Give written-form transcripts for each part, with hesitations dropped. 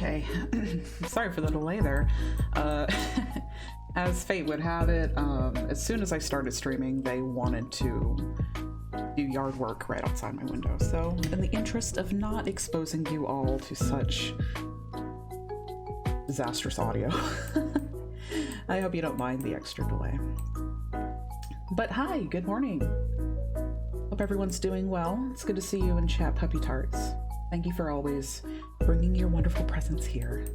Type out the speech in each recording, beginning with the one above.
Okay, sorry for the delay there. As fate would have it, as soon as I started streaming, they wanted to do yard work right outside my window. So, in the interest of not exposing you all to such disastrous audio, I hope you don't mind the extra delay. But hi, good morning. Hope everyone's doing well. It's good to see you in chat, Puppy Tarts. Thank you for always bringing your wonderful presence here.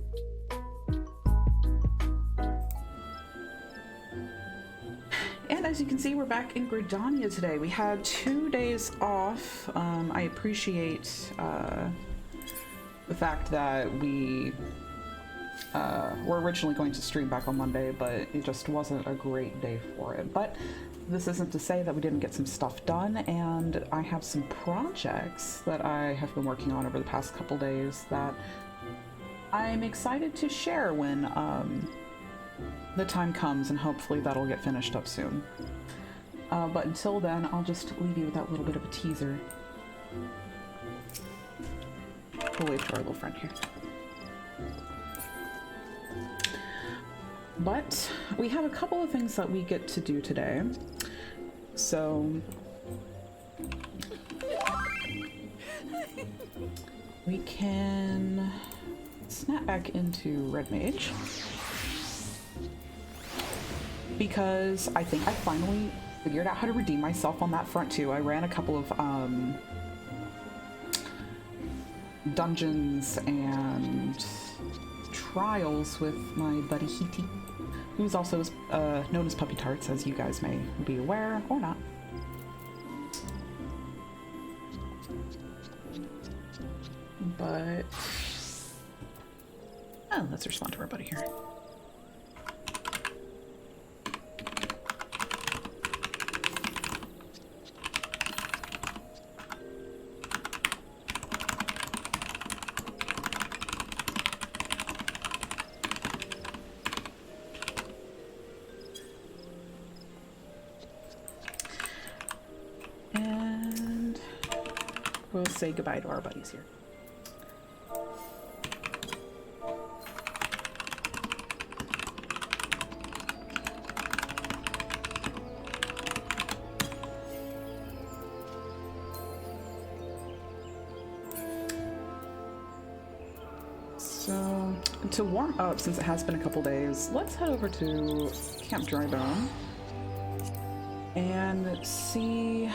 And as you can see, we're back in Gridania today. We had 2 days off. I appreciate the fact that we were originally going to stream back on Monday, but it just wasn't a great day for it. But this isn't to say that we didn't get some stuff done, and I have some projects that I have been working on over the past couple days that I'm excited to share when the time comes, and hopefully that'll get finished up soon. But until then, I'll just leave you with that little bit of a teaser. We'll wave to our little friend here. But we have a couple of things that we get to do today. So we can snap back into Red Mage, because I think I finally figured out how to redeem myself on that front too. I ran a couple of dungeons and trials with my buddy Hiti, who's also known as Puppy Tarts, as you guys may be aware, or not. But let's respond to our buddy here. And we'll say goodbye to our buddies here. So, to warm up, since it has been a couple days, let's head over to Camp Drybone and see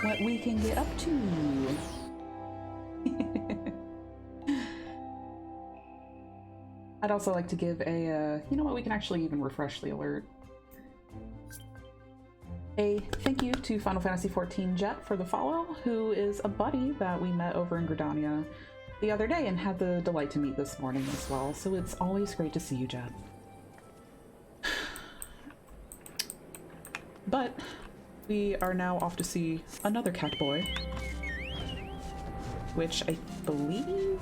what we can get up to. I'd also like to give a, you know what, we can actually even refresh the alert. A thank you to Final Fantasy XIV Jet for the follow, who is a buddy that we met over in Gridania the other day and had the delight to meet this morning as well. So it's always great to see you, Jet. But we are now off to see another cat boy, which I believe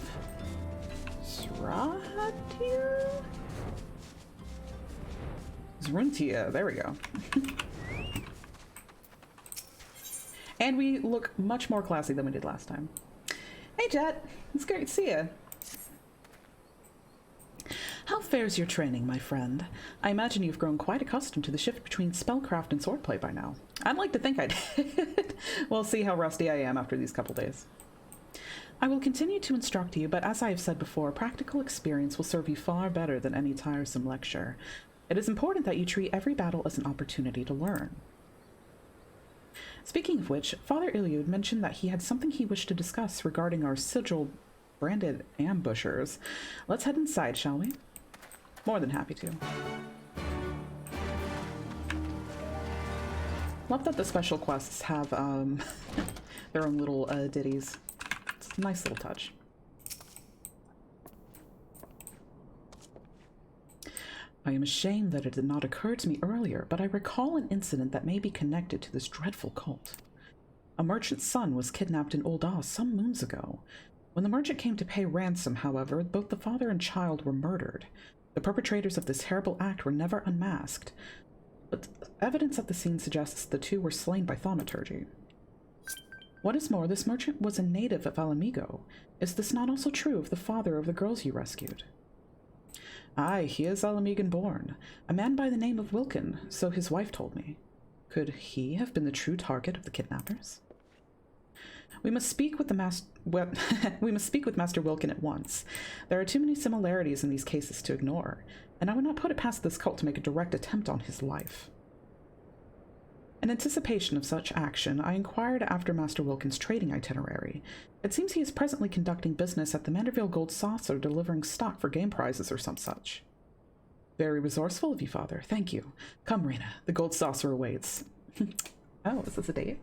Zrahatir? Zruntia, there we go. And we look much more classy than we did last time. Hey Jet, it's great to see you. How fares your training, my friend? I imagine you've grown quite accustomed to the shift between spellcraft and swordplay by now. I'd like to think I did. We'll see how rusty I am after these couple days. I will continue to instruct you, but as I have said before, practical experience will serve you far better than any tiresome lecture. It is important that you treat every battle as an opportunity to learn. Speaking of which, Father Iliud mentioned that he had something he wished to discuss regarding our sigil-branded ambushers. Let's head inside, shall we? More than happy to. Love that the special quests have their own little ditties. It's a nice little touch. I am ashamed that it did not occur to me earlier, but I recall an incident that may be connected to this dreadful cult. A merchant's son was kidnapped in Old Oz some moons ago. When the merchant came to pay ransom, however, both the father and child were murdered. The perpetrators of this terrible act were never unmasked, but evidence at the scene suggests the two were slain by thaumaturgy. What is more, this merchant was a native of Alamigo. Is this not also true of the father of the girls you rescued? Aye, he is Alamigan born. A man by the name of Wilkin, so his wife told me. Could he have been the true target of the kidnappers? We must speak with we must speak with Master Wilkin at once. There are too many similarities in these cases to ignore, and I would not put it past this cult to make a direct attempt on his life. In anticipation of such action, I inquired after Master Wilkin's trading itinerary. It seems he is presently conducting business at the Manderville Gold Saucer, delivering stock for game prizes or some such. Very resourceful of you, Father. Thank you. Come, Rena. The Gold Saucer awaits. Oh, is this a date?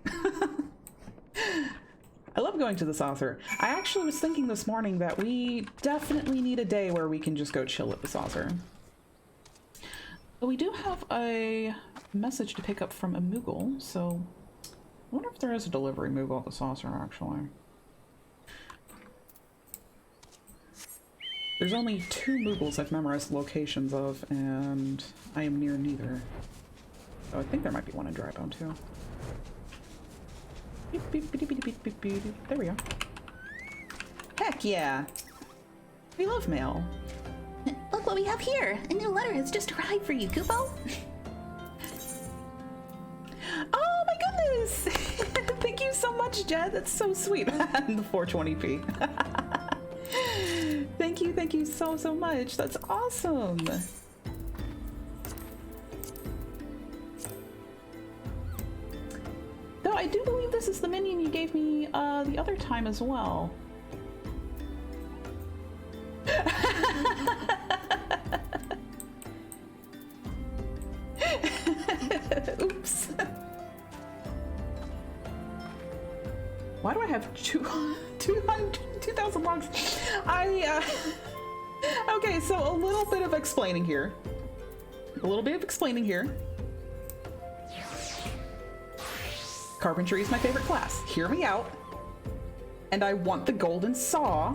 I love going to the saucer. I actually was thinking this morning that we definitely need a day where we can just go chill at the saucer. But we do have a message to pick up from a Moogle, so I wonder if there is a delivery Moogle at the saucer, actually. There's only 2 Moogles I've memorized the locations of, and I am near neither. So I think there might be one in Drybone, too. Beep, beep, beep, beep, beep, beep, beep. There we go. Heck yeah! We love mail. Look what we have here! A new letter has just arrived for you, Kupo! Oh my goodness! Thank you so much, Jed. That's so sweet. The 420p. Thank you so much. That's awesome. Though I do believe this is the minion you gave me the other time as well. Oops. Why do I have 2,000 logs? Okay, so a little bit of explaining here. Carpentry is my favorite class. Hear me out. And I want the golden saw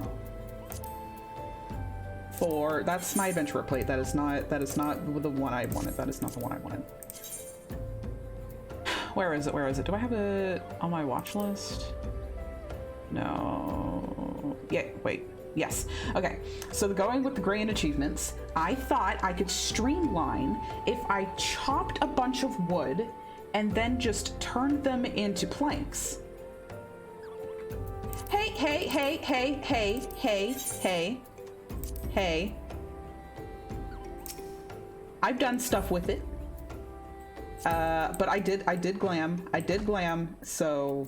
for... That's my adventurer plate. That is not the one I wanted. That is not the one I wanted. Where is it? Do I have it on my watch list? No. Yeah, wait. Yes. Okay. So going with the grand achievements, I thought I could streamline if I chopped a bunch of wood and then just turned them into planks. Hey. I've done stuff with it. But I did glam, so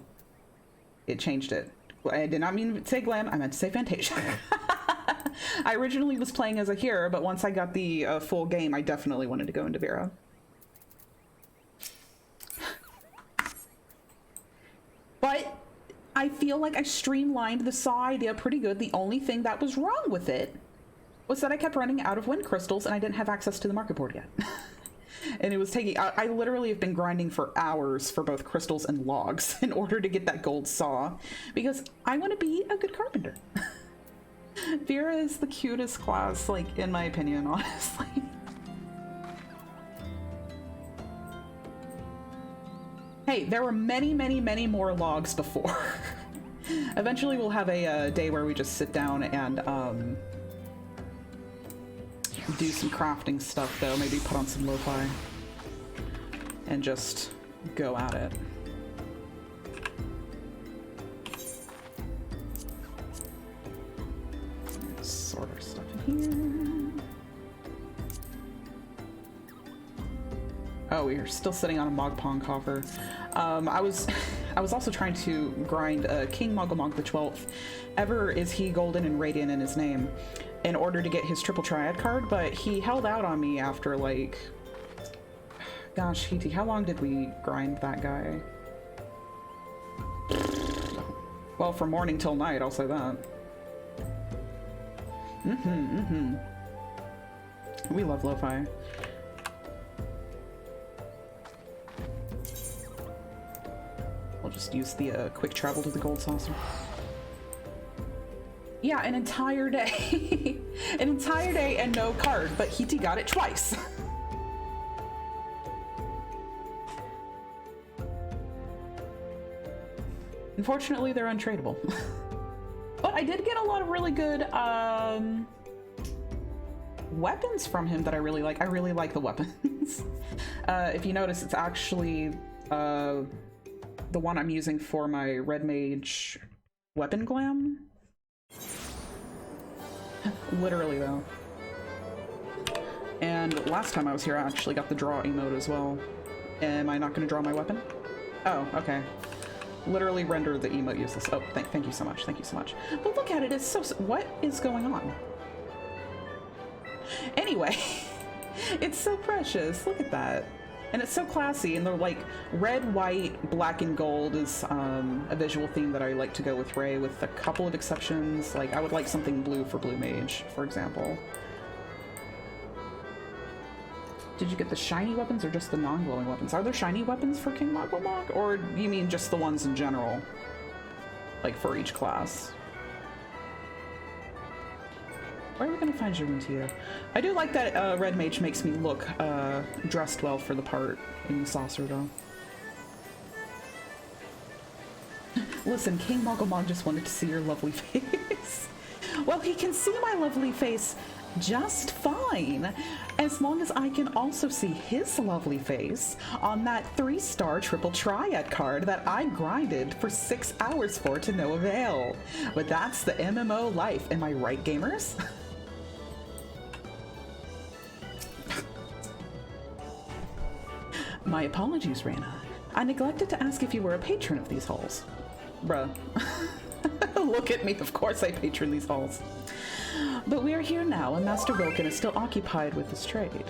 it changed it. I did not mean to say glam, I meant to say Fantasia. I originally was playing as a hero, but once I got the full game, I definitely wanted to go into Vera. But I feel like I streamlined the saw idea pretty good. The only thing that was wrong with it was that I kept running out of wind crystals and I didn't have access to the market board yet. And it was taking, I literally have been grinding for hours for both crystals and logs in order to get that gold saw, because I want to be a good carpenter. Vera is the cutest class, like, in my opinion, honestly. Hey, there were many more logs before. Eventually we'll have a day where we just sit down and, do some crafting stuff, though. Maybe put on some lo-fi and just go at it. Sort our stuff in here. Oh, we are still sitting on a Mogpong coffer. I was also trying to grind King Mogglebonk the 12th. Ever is he golden and radiant in his name, in order to get his triple triad card, but he held out on me after, like, gosh, Hiti, how long did we grind that guy? Well, from morning till night, I'll say that. We love lo-fi. We'll just use the quick travel to the gold saucer. Yeah, an entire day. An entire day and no card, but Hiti got it twice. Unfortunately, they're untradeable. But I did get a lot of really good weapons from him that I really like. I really like the weapons. If you notice, it's actually the one I'm using for my Red Mage weapon glam. Literally, though. And last time I was here, I actually got the draw emote as well. Am I not going to draw my weapon? Oh, okay. Literally render the emote useless. Oh, thank you so much. Thank you so much. But look at it. It's so... What is going on? Anyway, it's so precious. Look at that. And it's so classy. And the like red, white, black, and gold is a visual theme that I like to go with Ray, with a couple of exceptions. Like I would like something blue for Blue Mage, for example. Did you get the shiny weapons or just the non-glowing weapons? Are there shiny weapons for King Mogwamog? Or you mean just the ones in general? Like for each class? Where are we gonna find Jaruntia? I do like that Red Mage makes me look dressed well for the part in Saucer, though. Listen, King Mogwamog just wanted to see your lovely face. Well, he can see my lovely face just fine, as long as I can also see his lovely face on that 3-star triple triad card that I grinded for 6 hours for to no avail. But that's the MMO life, am I right, gamers? My apologies, Reyna. I neglected to ask if you were a patron of these halls. Bruh. Look at me, of course I patron these halls. But we are here now, and Master Wilkin is still occupied with his trade.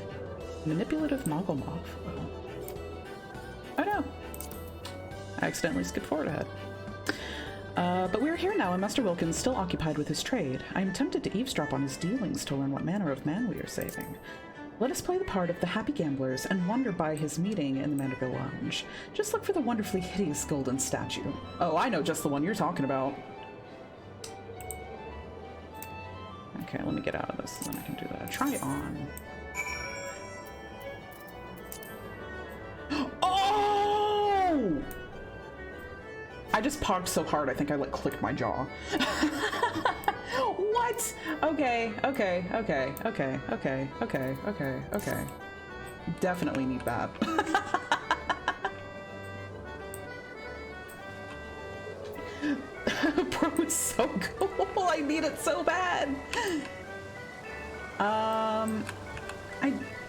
Manipulative Mogwamog. Oh no. I accidentally skipped forward ahead. But we are here now, and Master Wilkin is still occupied with his trade. I am tempted to eavesdrop on his dealings to learn what manner of man we are saving. Let us play the part of the happy gamblers and wander by his meeting in the Manderville Lounge. Just look for the wonderfully hideous golden statue. Oh, I know just the one you're talking about. Okay, let me get out of this, and then I can do that. Try it on. Oh! I just pogged so hard, I think I like clicked my jaw. What? Okay. Definitely need that. Bro, it's so cool. I need it so bad.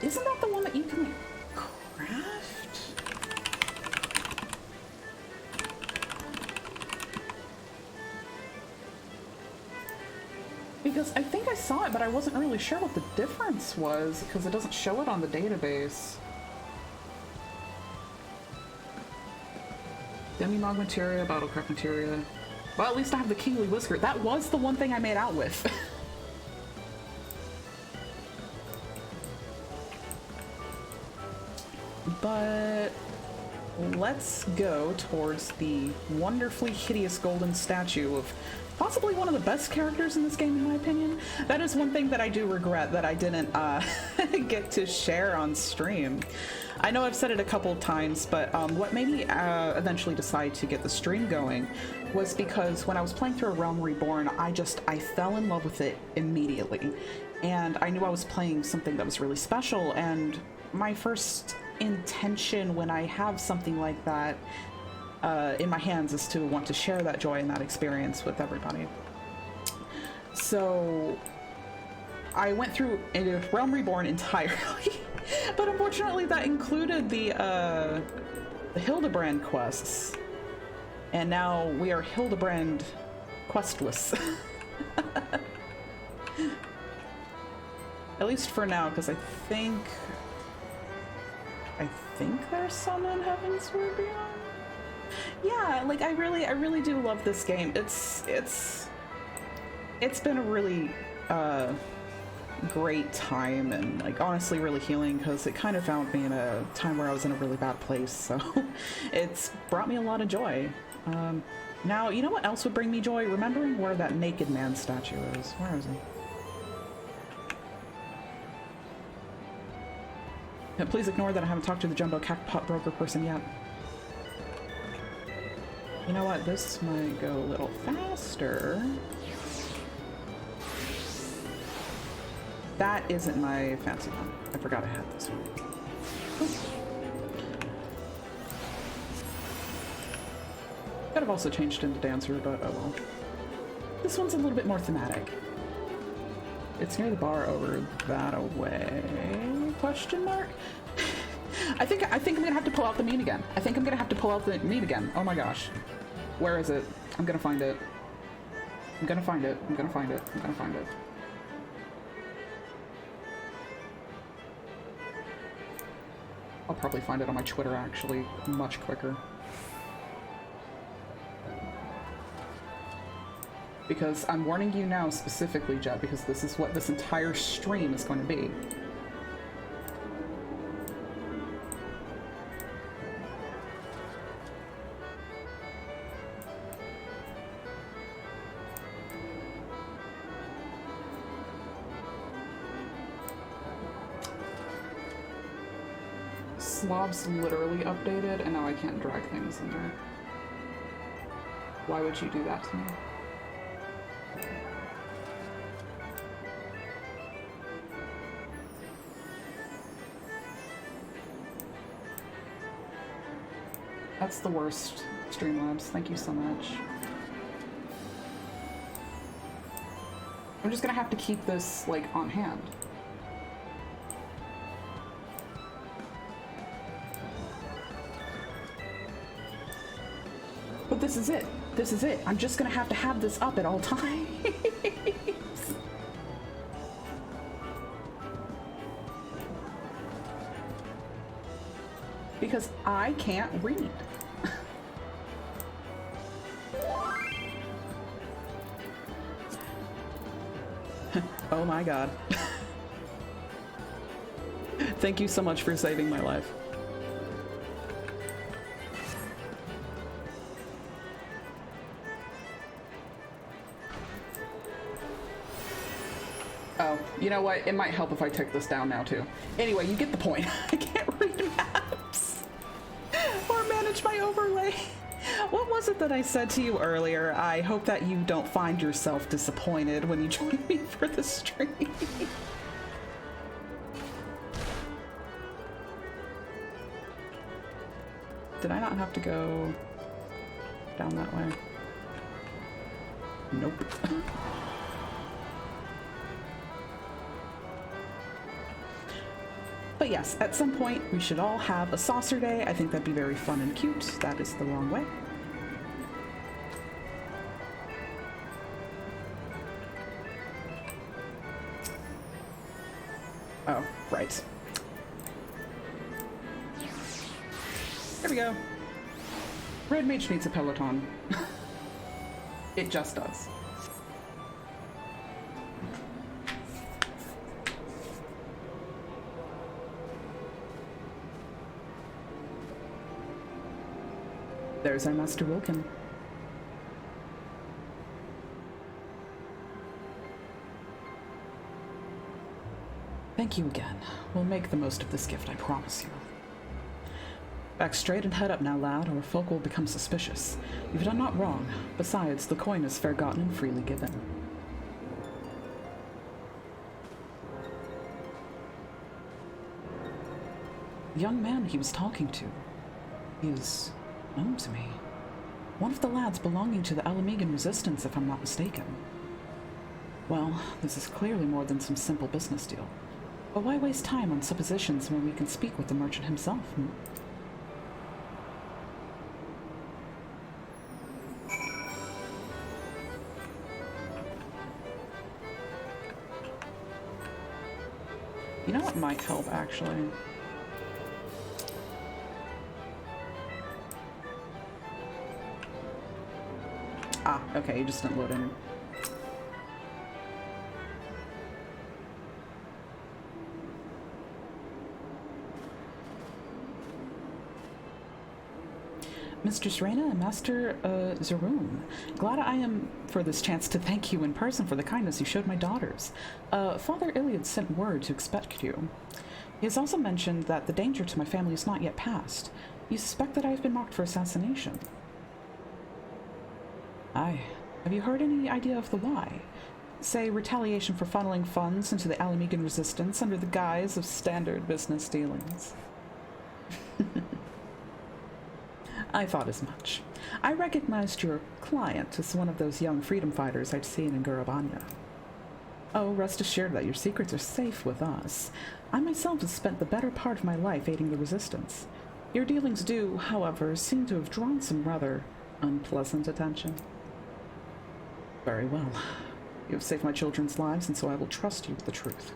Isn't that the one that you can like craft? Because I think I saw it, but I wasn't really sure what the difference was because it doesn't show it on the database. Demimog materia, battlecraft materia. Well, at least I have the Kingly Whisker. That was the one thing I made out with. But let's go towards the wonderfully hideous golden statue of possibly one of the best characters in this game, in my opinion. That is one thing that I do regret that I didn't get to share on stream. I know I've said it a couple times, but what made me eventually decide to get the stream going was because when I was playing through A Realm Reborn, I fell in love with it immediately. And I knew I was playing something that was really special, and my first intention when I have something like that in my hands is to want to share that joy and that experience with everybody. So I went through Realm Reborn entirely, but unfortunately that included the Hildebrand quests, and now we are Hildebrand questless. At least for now, because I think there's some in Heavensward Beyond. Yeah, like I really do love this game. It's been a really great time, and like honestly really healing, because it kind of found me in a time where I was in a really bad place, so it's brought me a lot of joy. Now, you know what else would bring me joy? Remembering where that naked man statue is. Where is he? Please ignore that I haven't talked to the jumbo cactpot broker person yet. You know what? This might go a little faster. That isn't my fancy one. I forgot I had this one. Could have also changed into Dancer, but oh well. This one's a little bit more thematic. It's near the bar over that away? Question mark? I think I'm gonna have to pull out the meat again. I think I'm gonna have to pull out the meat again. Oh my gosh. Where is it? I'm gonna find it. I'm gonna find it. I'm gonna find it. I'm gonna find it. I'll probably find it on my Twitter actually much quicker. Because I'm warning you now specifically, Jet, because this is what this entire stream is going to be. Slob's literally updated, and now I can't drag things in there. Why would you do that to me? That's the worst, Streamlabs. Thank you so much. I'm just gonna have to keep this, like, on hand. But this is it. This is it. I'm just gonna have to have this up at all times. Because I can't read. Oh my god. Thank you so much for saving my life. Oh, you know what? It might help if I take this down now too. Anyway, you get the point. I can't read maps or manage my overlay. What was it that I said to you earlier? I hope that you don't find yourself disappointed when you join me for the stream. Did I not have to go down that way? Nope. But yes, at some point we should all have a saucer day. I think that'd be very fun and cute. That is the wrong way. Oh, right. There we go. Red Mage needs a Peloton. It just does. There's our Master Wilkin. Thank you again. We'll make the most of this gift, I promise you. Back straight and head up now, lad, or folk will become suspicious. You've done naught wrong. Besides, the coin is fair gotten and freely given. The young man he was talking to is known to me. One of the lads belonging to the Alamegan Resistance, if I'm not mistaken. Well, this is clearly more than some simple business deal. But why waste time on suppositions when we can speak with the merchant himself? You know what might help, actually? Ah, okay, you just didn't load in. Mistress Reyna and Master Zaroon, glad I am for this chance to thank you in person for the kindness you showed my daughters. Father Iliad sent word to expect you. He has also mentioned that the danger to my family is not yet past. You suspect that I have been marked for assassination. Aye. Have you heard any idea of the why? Say, retaliation for funneling funds into the Alamigan resistance under the guise of standard business dealings. I thought as much. I recognized your client as one of those young freedom fighters I'd seen in Gurabanya. Oh, rest assured that your secrets are safe with us. I myself have spent the better part of my life aiding the resistance. Your dealings do, however, seem to have drawn some rather unpleasant attention. Very well. You have saved my children's lives, and so I will trust you with the truth.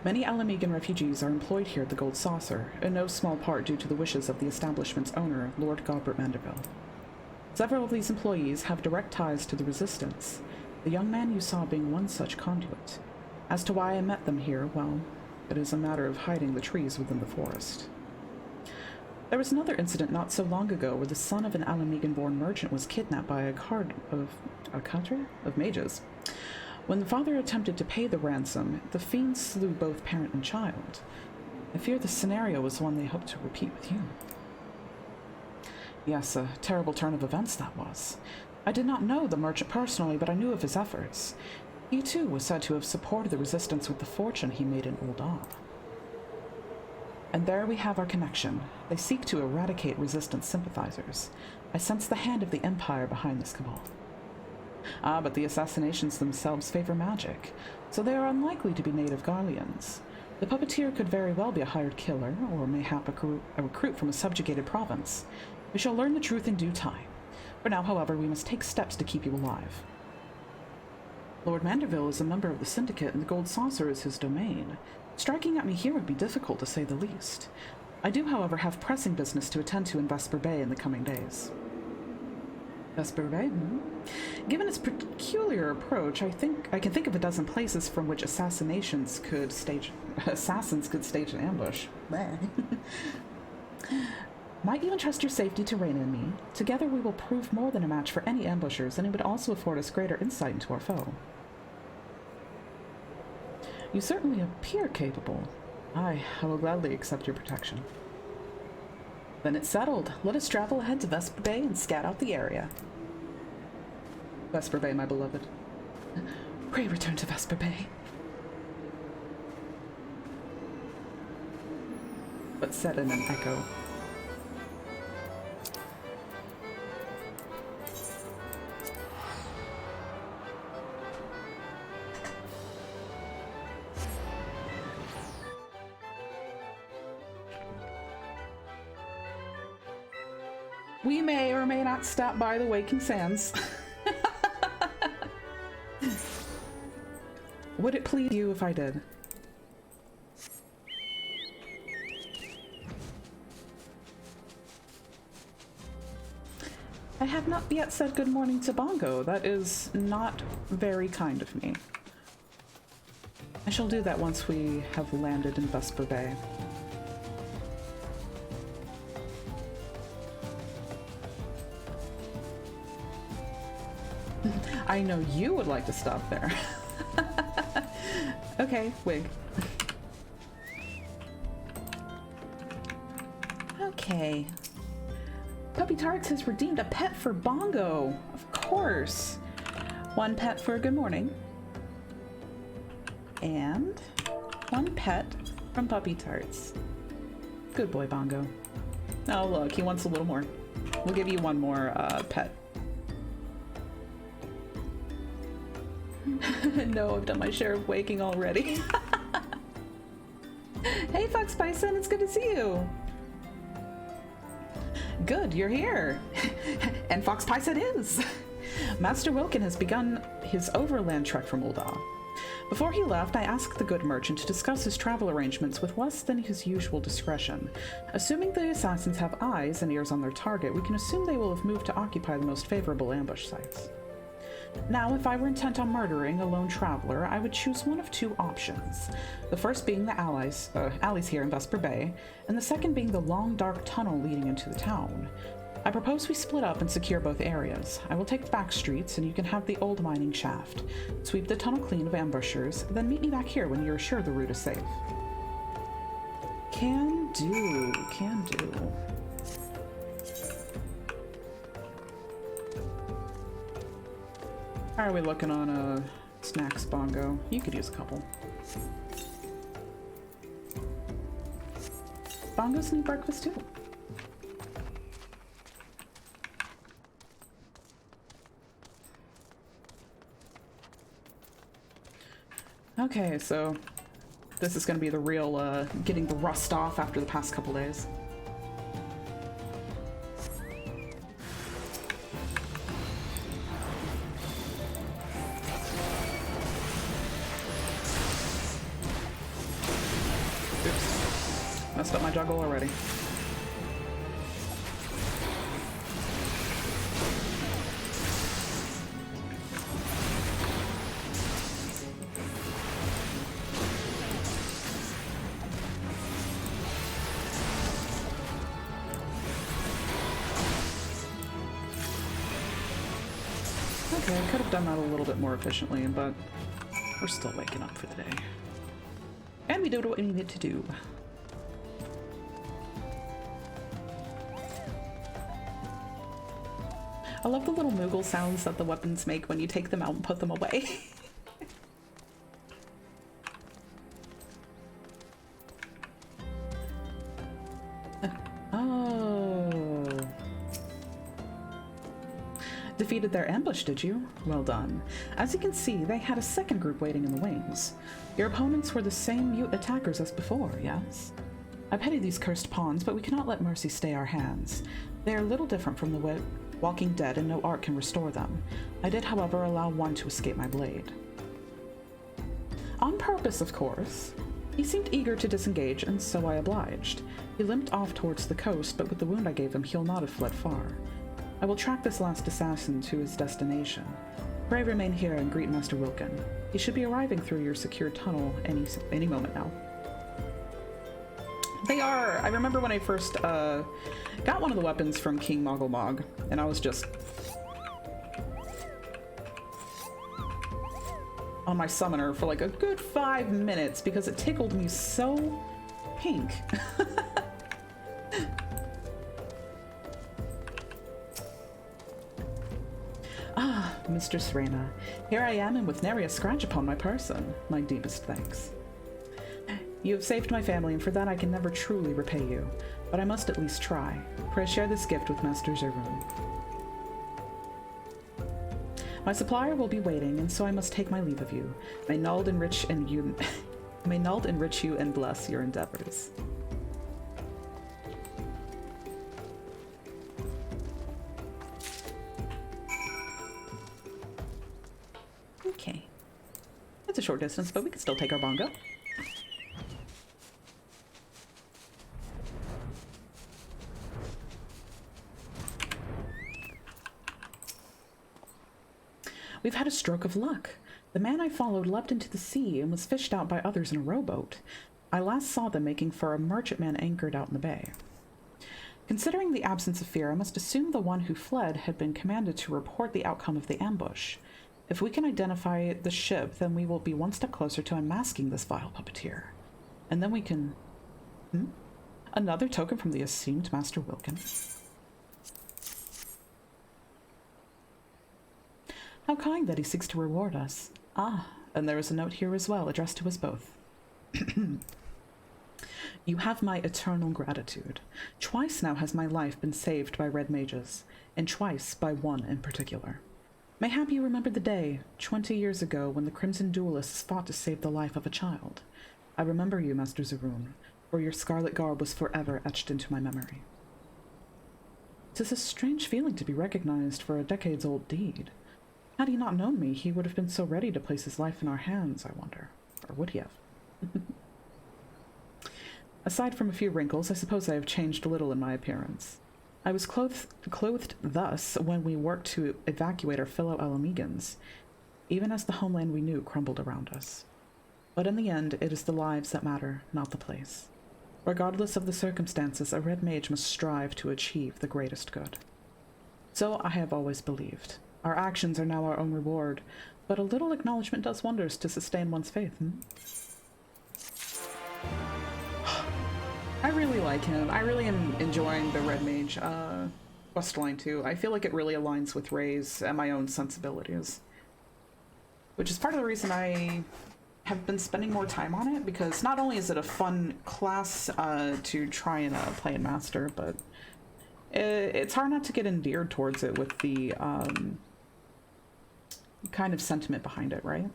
Many Alamigan refugees are employed here at the Gold Saucer, in no small part due to the wishes of the establishment's owner, Lord Godbert Mandeville. Several of these employees have direct ties to the resistance, the young man you saw being one such conduit. As to why I met them here, well, it is a matter of hiding the trees within the forest. There was another incident not so long ago where the son of an Alamigan-born merchant was kidnapped by a cadre of mages. When the father attempted to pay the ransom, the fiends slew both parent and child. I fear the scenario was one they hoped to repeat with you. Yes, a terrible turn of events that was. I did not know the merchant personally, but I knew of his efforts. He, too, was said to have supported the resistance with the fortune he made in Ul'dah. And there we have our connection. They seek to eradicate resistance sympathizers. I sense the hand of the Empire behind this cabal. Ah, but the assassinations themselves favor magic, so they are unlikely to be native Garleans. The puppeteer could very well be a hired killer, or mayhap a recruit from a subjugated province. We shall learn the truth in due time. For now, however, we must take steps to keep you alive. Lord Mandeville is a member of the Syndicate, and the Gold Saucer is his domain. Striking at me here would be difficult, to say the least. I do, however, have pressing business to attend to in Vesper Bay in the coming days. Vesper Bay? Given its peculiar approach, I can think of a dozen places from which assassins could stage an ambush. Might you entrust your safety to Raina and me? Together we will prove more than a match for any ambushers, and it would also afford us greater insight into our foe. You certainly appear capable. I will gladly accept your protection. Then it's settled. Let us travel ahead to Vesper Bay and scout out the area. Vesper Bay, my beloved. Pray return to Vesper Bay. But said in an echo. We may or may not stop by the Waking Sands. Would it please you if I did? I have not yet said good morning to Bongo. That is not very kind of me. I shall do that once we have landed in Vesper Bay. I know you would like to stop there. Okay, wig. Okay. Puppy Tarts has redeemed a pet for Bongo. Of course. One pet for good morning. And one pet from Puppy Tarts. Good boy, Bongo. Oh, look, he wants a little more. We'll give you one more pet. No, I've done my share of waking already. Hey, Fox Bison, it's good to see you. Good, you're here. And Fox Pice it is. Master Wilkin has begun his overland trek from Ul'dah. Before he left, I asked the good merchant to discuss his travel arrangements with less than his usual discretion. Assuming the assassins have eyes and ears on their target, we can assume they will have moved to occupy the most favorable ambush sites. Now, if I were intent on murdering a lone traveler, I would choose one of two options. The first being the alleys here in Vesper Bay, and the second being the long, dark tunnel leading into the town. I propose we split up and secure both areas. I will take the back streets, and you can have the old mining shaft. Sweep the tunnel clean of ambushers, then meet me back here when you're sure the route is safe. Can do, can do. How are we looking on snacks, Bongo? You could use a couple. Bongos need breakfast too. Okay, so this is going to be the real getting the rust off after the past couple days. Oops. Messed up my juggle already. Okay, I could have done that a little bit more efficiently, but we're still waking up for the day. And we did what we needed to do. I love the little Moogle sounds that the weapons make when you take them out and put them away. Oh. Defeated their ambush, did you? Well done. As you can see, they had a second group waiting in the wings. Your opponents were the same mute attackers as before, yes? I pity these cursed pawns, but we cannot let mercy stay our hands. They are little different from the walking dead, and no art can restore them. I did, however, allow one to escape my blade. On purpose, of course. He seemed eager to disengage, and so I obliged. He limped off towards the coast, but with the wound I gave him, he'll not have fled far. I will track this last assassin to his destination. Pray remain here and greet Master Wilkin. He should be arriving through your secure tunnel any moment now. They are. I remember when I first got one of the weapons from King Moggle, and I was just on my summoner for like a good 5 minutes because it tickled me so pink. Ah, Mistress Reyna, here I am and with nary a scratch upon my person. My deepest thanks. You have saved my family, and for that I can never truly repay you, but I must at least try. Pray share this gift with Master Zerun. My supplier will be waiting, and so I must take my leave of you. May Nald enrich you and bless your endeavors. Okay. It's a short distance, but we can still take our bongo. We've had a stroke of luck. The man I followed leapt into the sea and was fished out by others in a rowboat. I last saw them making for a merchantman anchored out in the bay. Considering the absence of fear, I must assume the one who fled had been commanded to report the outcome of the ambush. If we can identify the ship, then we will be one step closer to unmasking this vile puppeteer. And then we can... Another token from the esteemed Master Wilkin. How kind that he seeks to reward us. Ah, and there is a note here as well, addressed to us both. You have my eternal gratitude. Twice now has my life been saved by red mages, and twice by one in particular. Mayhap you remember the day, 20 years ago, when the Crimson Duelists fought to save the life of a child. I remember you, Master Zerun, for your scarlet garb was forever etched into my memory. 'Tis a strange feeling to be recognized for a decades-old deed. Had he not known me, he would have been so ready to place his life in our hands, I wonder. Or would he have? Aside from a few wrinkles, I suppose I have changed little in my appearance. I was clothed thus when we worked to evacuate our fellow Alamegans, even as the homeland we knew crumbled around us. But in the end, it is the lives that matter, not the place. Regardless of the circumstances, a red mage must strive to achieve the greatest good. So I have always believed. Our actions are now our own reward, but a little acknowledgement does wonders to sustain one's faith, I really like him. I really am enjoying the Red Mage questline too. I feel like it really aligns with Ray's and my own sensibilities. which is part of the reason I have been spending more time on it, because not only is it a fun class to try and play and master, but it's hard not to get endeared towards it with the kind of sentiment behind it, right?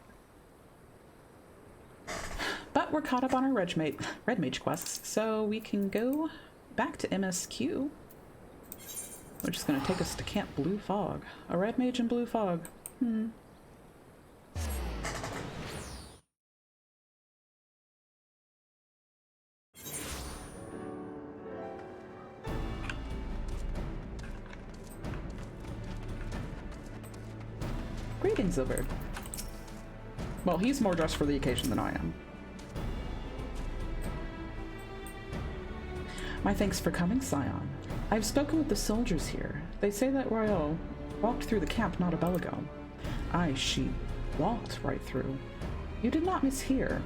But we're caught up on our Red Mage quests, so we can go back to MSQ, which is going to take us to Camp Blue Fog. A Red Mage in Blue Fog. Greetings, Ilberd. Well, he's more dressed for the occasion than I am. My thanks for coming, Scion. I've spoken with the soldiers here. They say that Royal walked through the camp not a bell ago. Aye, she walked right through. You did not mishear.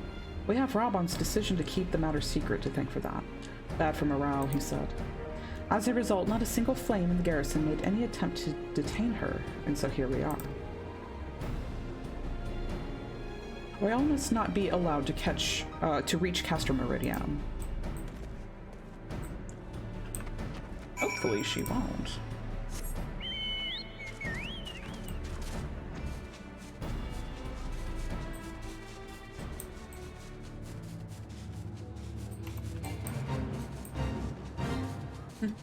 We have Rabon's decision to keep the matter secret to thank for that. Bad for morale, he said. As a result, not a single flame in the garrison made any attempt to detain her, and so here we are. Royal must not be allowed to reach Castor Meridian. Hopefully she won't.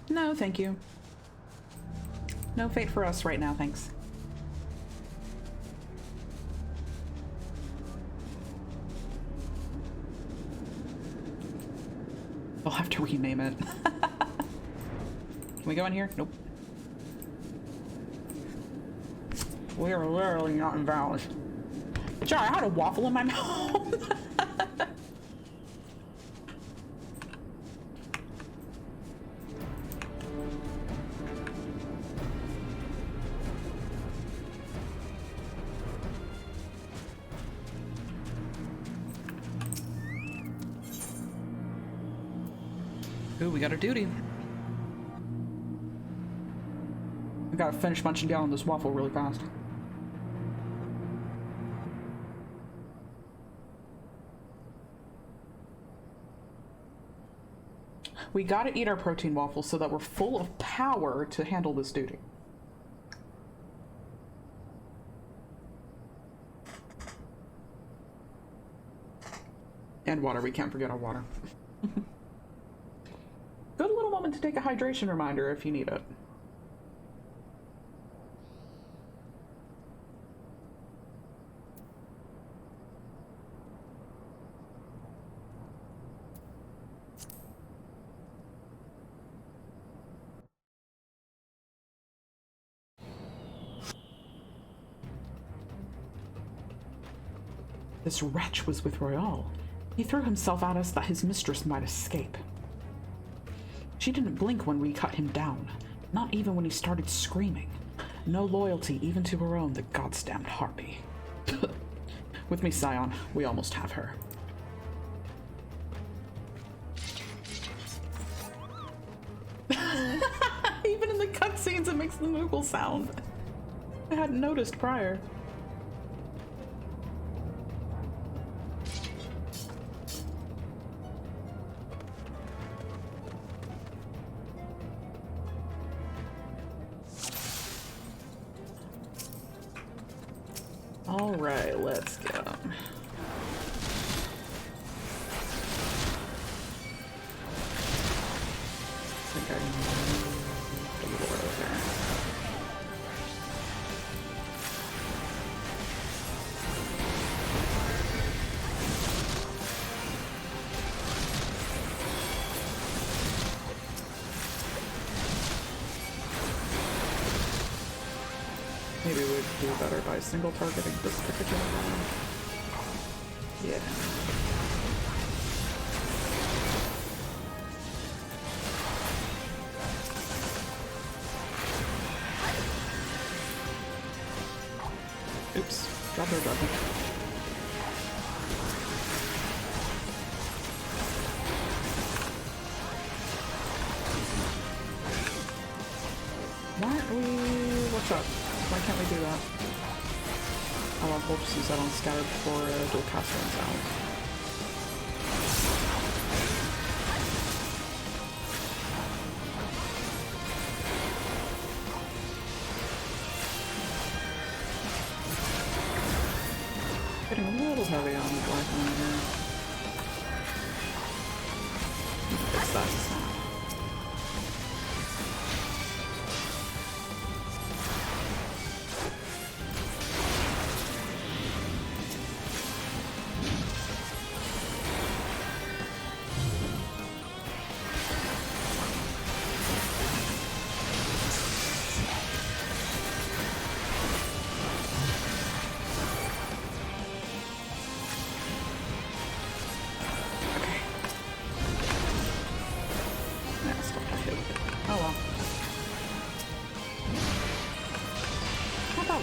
No, thank you. No fate for us right now, thanks. I'll have to rename it. Can we go in here? Nope. We are literally not in Vallis. Sorry, I had a waffle in my mouth. Ooh, we got a duty. I gotta finish munching down on this waffle really fast. We gotta eat our protein waffles so that we're full of power to handle this duty. And water, we can't forget our water. Good little moment to take a hydration reminder if you need it. This wretch was with Royal. He threw himself at us that his mistress might escape. She didn't blink when we cut him down, not even when he started screaming. No loyalty even to her own, the goddamned harpy. With me, Scion, we almost have her. Even in the cutscenes, it makes the Moogle sound. I hadn't noticed prior. All right, let's go. I think I can move a little over there. Maybe we'd do better by single targeting this particular one. Yeah. Oops, drop her, drop her. Why aren't we... What's up? Why can't we do that? Oh, off. We'll just use that on Scattered before dual cast runs out. Getting a little heavy on the black one here. Fix that snap.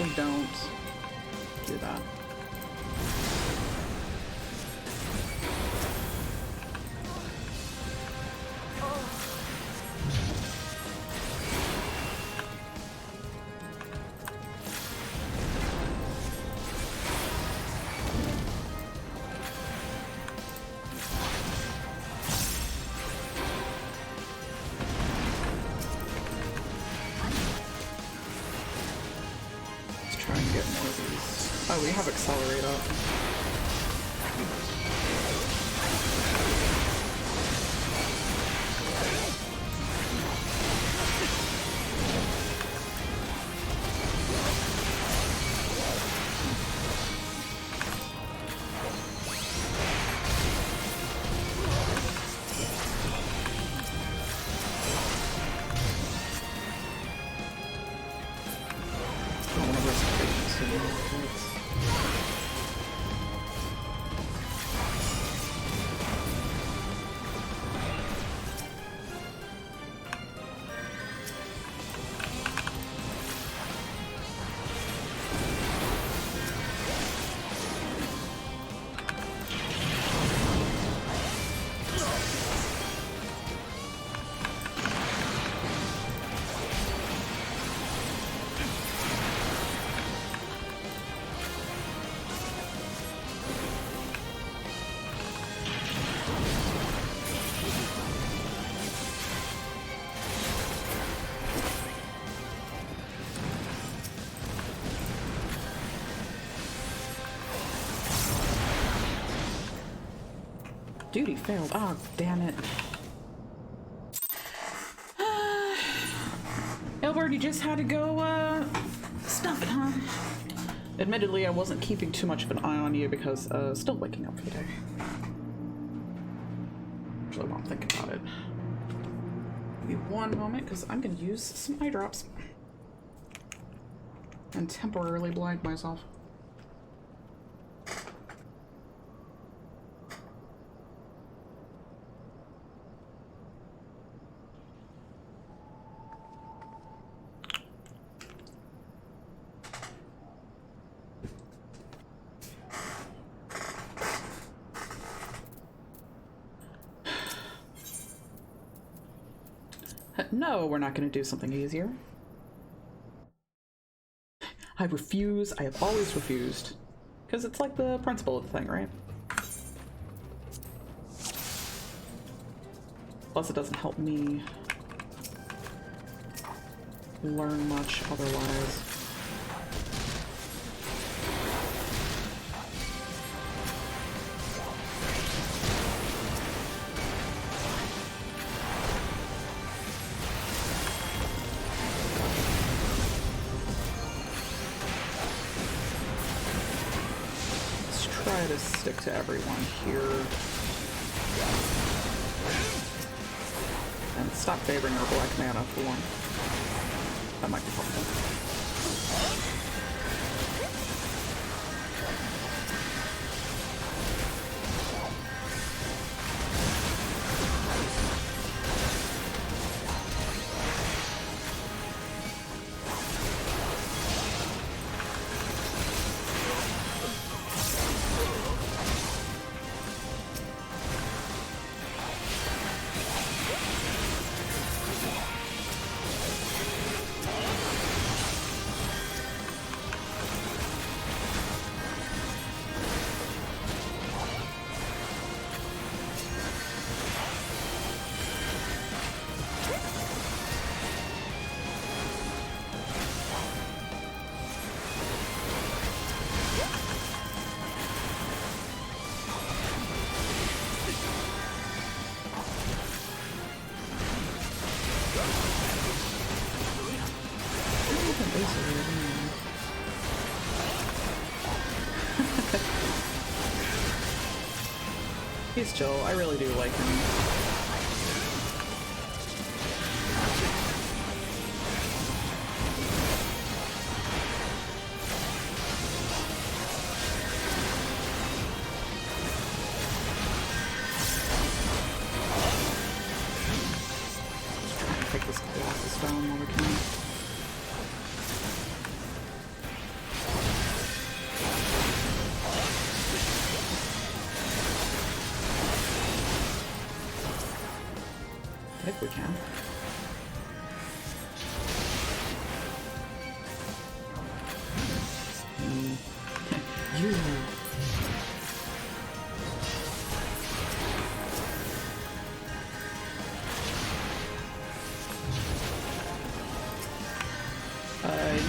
We don't do that. Oh, we have Accelerate up. Duty failed. Oh, damn it. Elbert, you just had to go, stuff it, huh? Admittedly, I wasn't keeping too much of an eye on you because, still waking up for the day. Actually, while I'm thinking about it. Give me one moment, because I'm gonna use some eye drops. And temporarily blind myself. No, we're not going to do something easier. I refuse. I have always refused. Because it's like the principle of the thing, right? Plus, it doesn't help me learn much otherwise. To stick to everyone here. And stop favoring our black mana for one. That might be helpful. He's chill. I really do like him. Just trying to take this Colossus down while we can. If we can. You.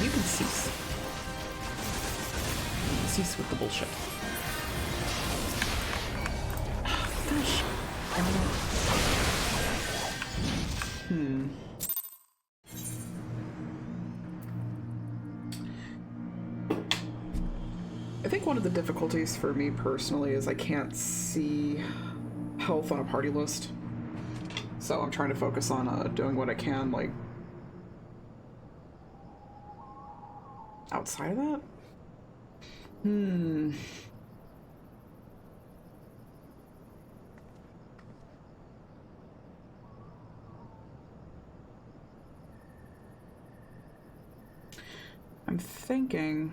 You can cease. Cease with the bullshit. Gosh. I think one of the difficulties for me personally is I can't see health on a party list. So I'm trying to focus on doing what I can, like, outside of that? I'm thinking...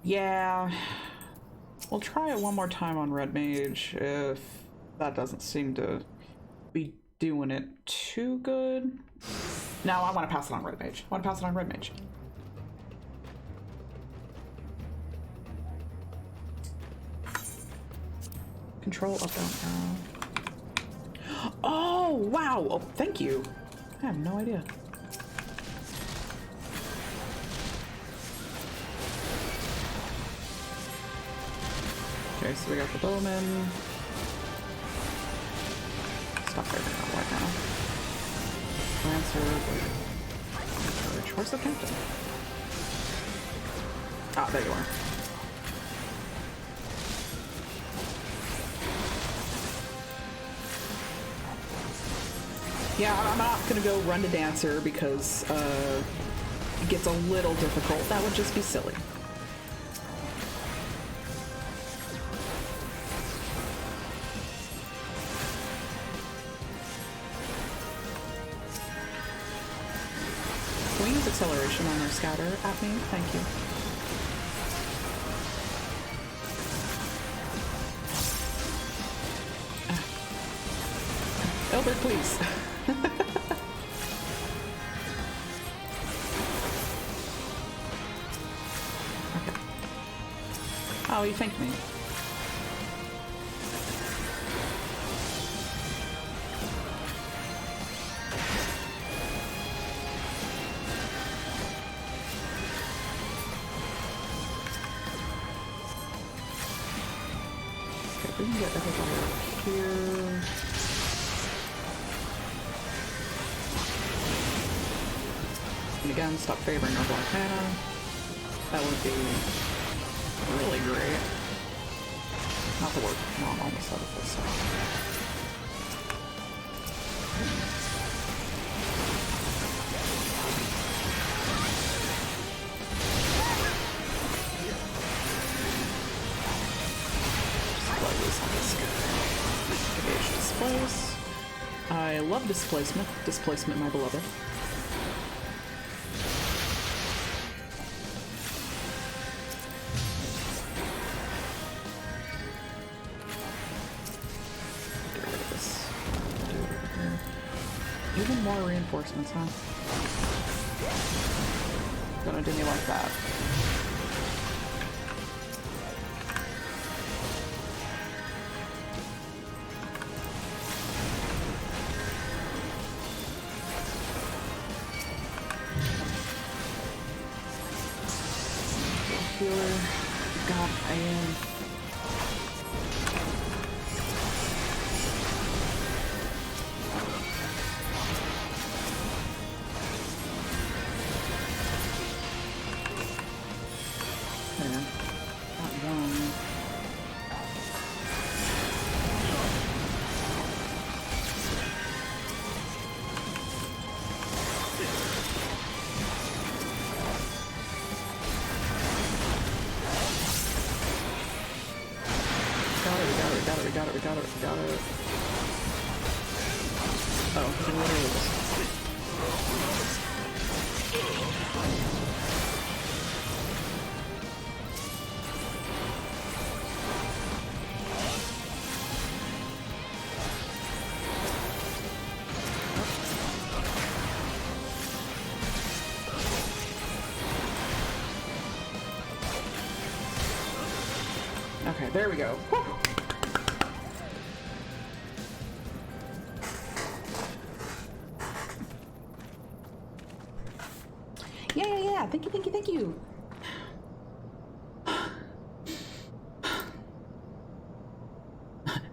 Yeah, we'll try it one more time on Red Mage if that doesn't seem to be doing it too good. No, I want to pass it on Red Mage. I want to pass it on Red Mage. Control up, down, arrow. Oh, wow. Oh, thank you. I have no idea. Okay, so we got the bowman. Stop there right now. Lancer. Where's the captain? Ah, there you are. Yeah, I'm not gonna go run to Dancer because it gets a little difficult. That would just be silly. Can we use acceleration on our scatter at me? Thank you. Elbert, please. Okay. Oh, you thanked me. Okay, we can get everybody up here. And again, stop favoring our black mana. That would be really great. Not the work. No, I'm almost out of this. Displace. I love displacement. Displacement, my beloved. Even more reinforcements, huh? Gonna do me like that. Healer. God, I am. it. Oh, he literally just... Okay, there we go. Woo! Yeah. Thank you.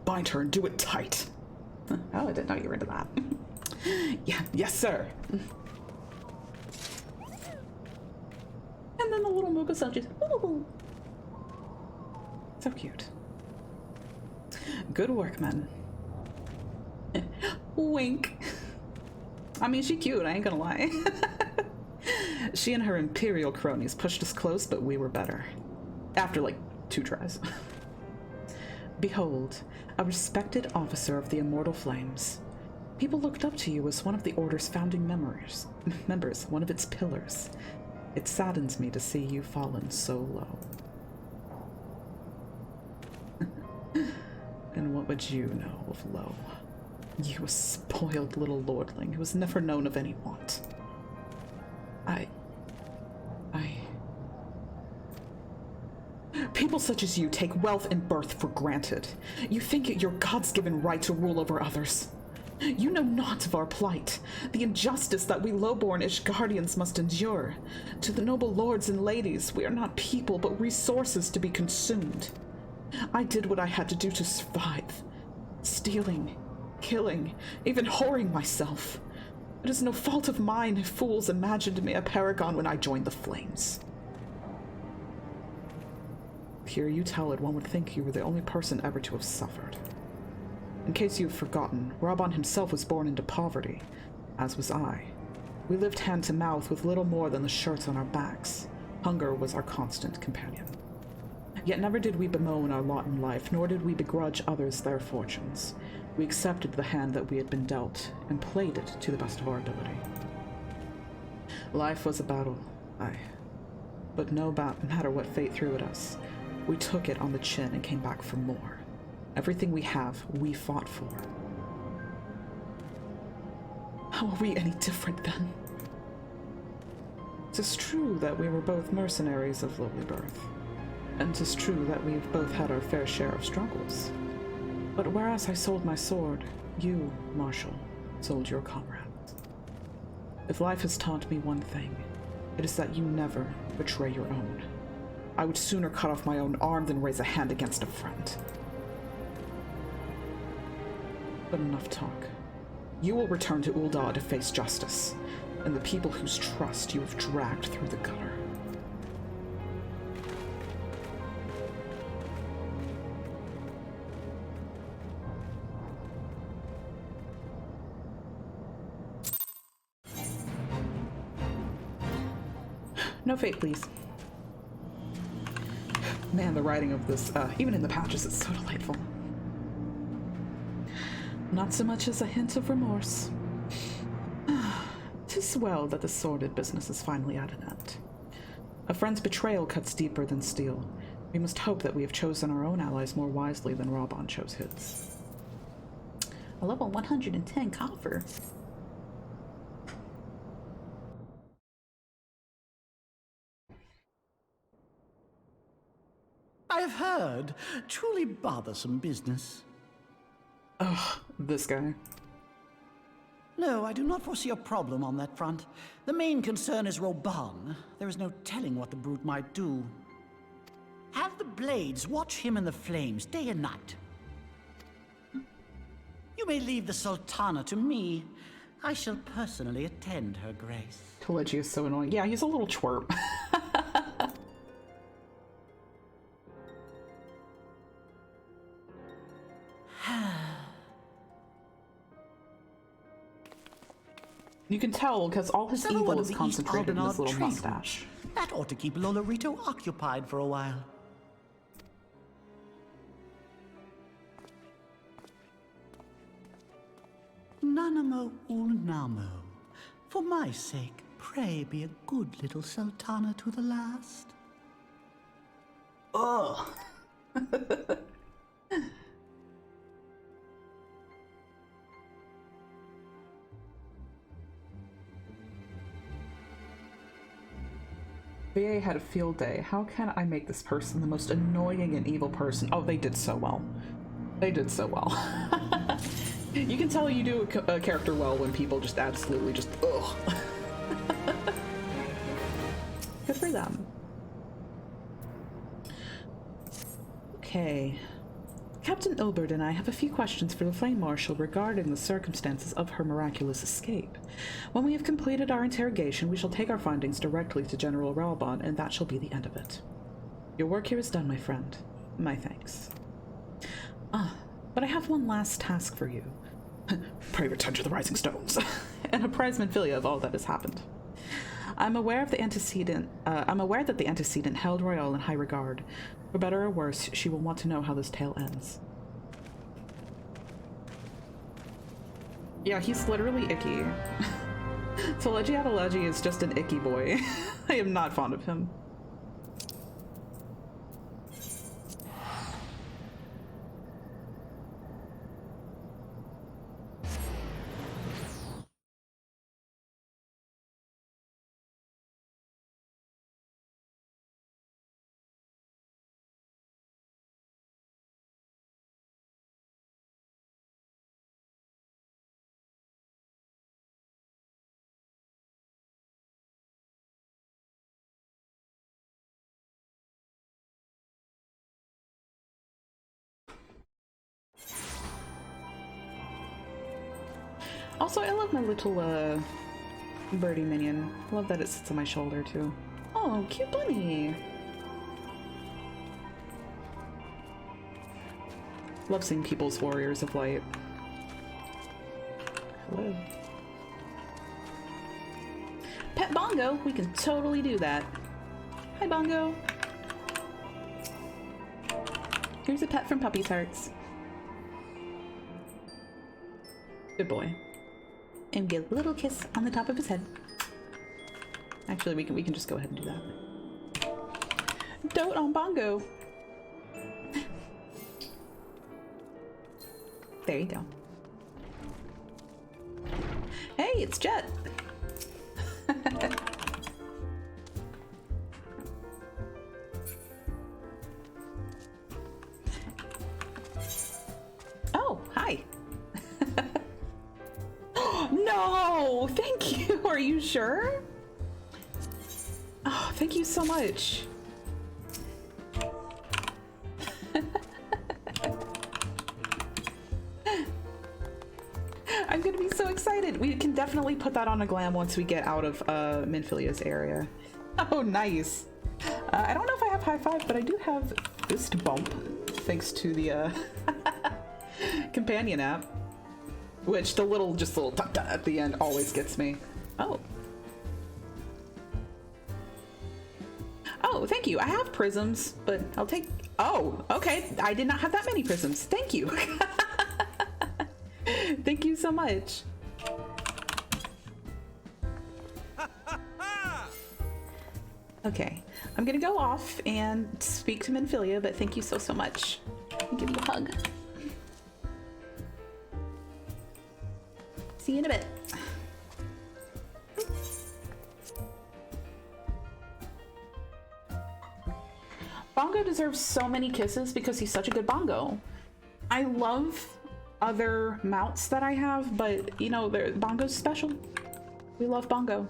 Bind her and do it tight. Oh, I didn't know you were into that. Yeah, yes, sir. And then the little Mukosan just... Ooh. So cute. Good work, men. Wink. I mean, she's cute, I ain't gonna lie. She and her imperial cronies pushed us close, but we were better. After, like, 2 tries. Behold, a respected officer of the Immortal Flames. People looked up to you as one of the Order's founding members, one of its pillars. It saddens me to see you fallen so low. And what would you know of low? You a spoiled little lordling who has never known of any want. People such as you take wealth and birth for granted. You think it your God's-given right to rule over others. You know not of our plight, the injustice that we lowborn Ishgardians must endure. To the noble lords and ladies, we are not people, but resources to be consumed. I did what I had to do to survive. Stealing, killing, even whoring myself. It is no fault of mine if fools imagined me a paragon when I joined the Flames. Hear you tell it, one would think you were the only person ever to have suffered. In case you've forgotten, Reborn himself was born into poverty, as was I. We lived hand to mouth with little more than the shirts on our backs. Hunger was our constant companion. Yet never did we bemoan our lot in life, nor did we begrudge others their fortunes. We accepted the hand that we had been dealt, and played it to the best of our ability. Life was a battle, aye. But no matter what fate threw at us, we took it on the chin and came back for more. Everything we have, we fought for. How are we any different then? 'Tis true that we were both mercenaries of lowly birth, and 'tis true that we've both had our fair share of struggles. But whereas I sold my sword, you, Marshal, sold your comrades. If life has taught me one thing, it is that you never betray your own. I would sooner cut off my own arm than raise a hand against a friend. But enough talk. You will return to Ul'dah to face justice, and the people whose trust you have dragged through the gutter. No fate, please. Man, the writing of this, even in the patches, is so delightful. Not so much as a hint of remorse. 'Tis well that the sordid business is finally at an end. A friend's betrayal cuts deeper than steel. We must hope that we have chosen our own allies more wisely than Reborn chose his. A level 110 coffer. I have heard. Truly bothersome business. Ugh, this guy. No, I do not foresee a problem on that front. The main concern is Reborn. There is no telling what the brute might do. Have the Blades watch him in the flames day and night. You may leave the Sultana to me. I shall personally attend her grace. Told you is so annoying. Yeah, he's a little twerp. You can tell because all his evil is concentrated in his little mustache. That ought to keep Lolorito occupied for a while. Unanimo ulnamo. For my sake, pray be a good little sultana to the last. Ugh. VA had a field day. How can I make this person the most annoying and evil person? Oh, they did so well. They did so well. You can tell you do a character well when people just absolutely just ugh. Good for them. Okay. Captain Ilbert and I have a few questions for the Flame Marshal regarding the circumstances of her miraculous escape. When we have completed our interrogation, we shall take our findings directly to General Reborn, and that shall be the end of it. Your work here is done, my friend. My thanks. But I have one last task for you. Pray return to the Rising Stones, and apprise Minfilia of all that has happened. I'm aware that the antecedent held Royale in high regard. For better or worse, she will want to know how this tale ends. Yeah, he's literally icky. Teleji Adeleji is just an icky boy. I am not fond of him. Also, I love my little, birdie minion. Love that it sits on my shoulder, too. Oh, cute bunny! Love seeing people's warriors of light. Hello. Pet Bongo! We can totally do that. Hi, Bongo! Here's a pet from Puppy Tarts. Good boy. And give a little kiss on the top of his head. Actually, we can just go ahead and do that. Dote on Bongo. There you go. Hey, it's Jet. Oh, hi. No, thank you. Are you sure? Oh, thank you so much. I'm gonna be so excited. We can definitely put that on a glam once we get out of Minfilia's area. Oh, nice. I don't know if I have high five, but I do have fist bump, thanks to the companion app. Which the little tut tut at the end always gets me. Oh. Oh, thank you. I have prisms, but I'll take... Oh, okay. I did not have that many prisms. Thank you. Thank you so much. Okay. I'm gonna go off and speak to Minfilia, but thank you so, so much. I'll give you a hug. See you in a bit. Bongo deserves so many kisses because he's such a good bongo. I love other mounts that I have, but you know, Bongo's special. We love Bongo.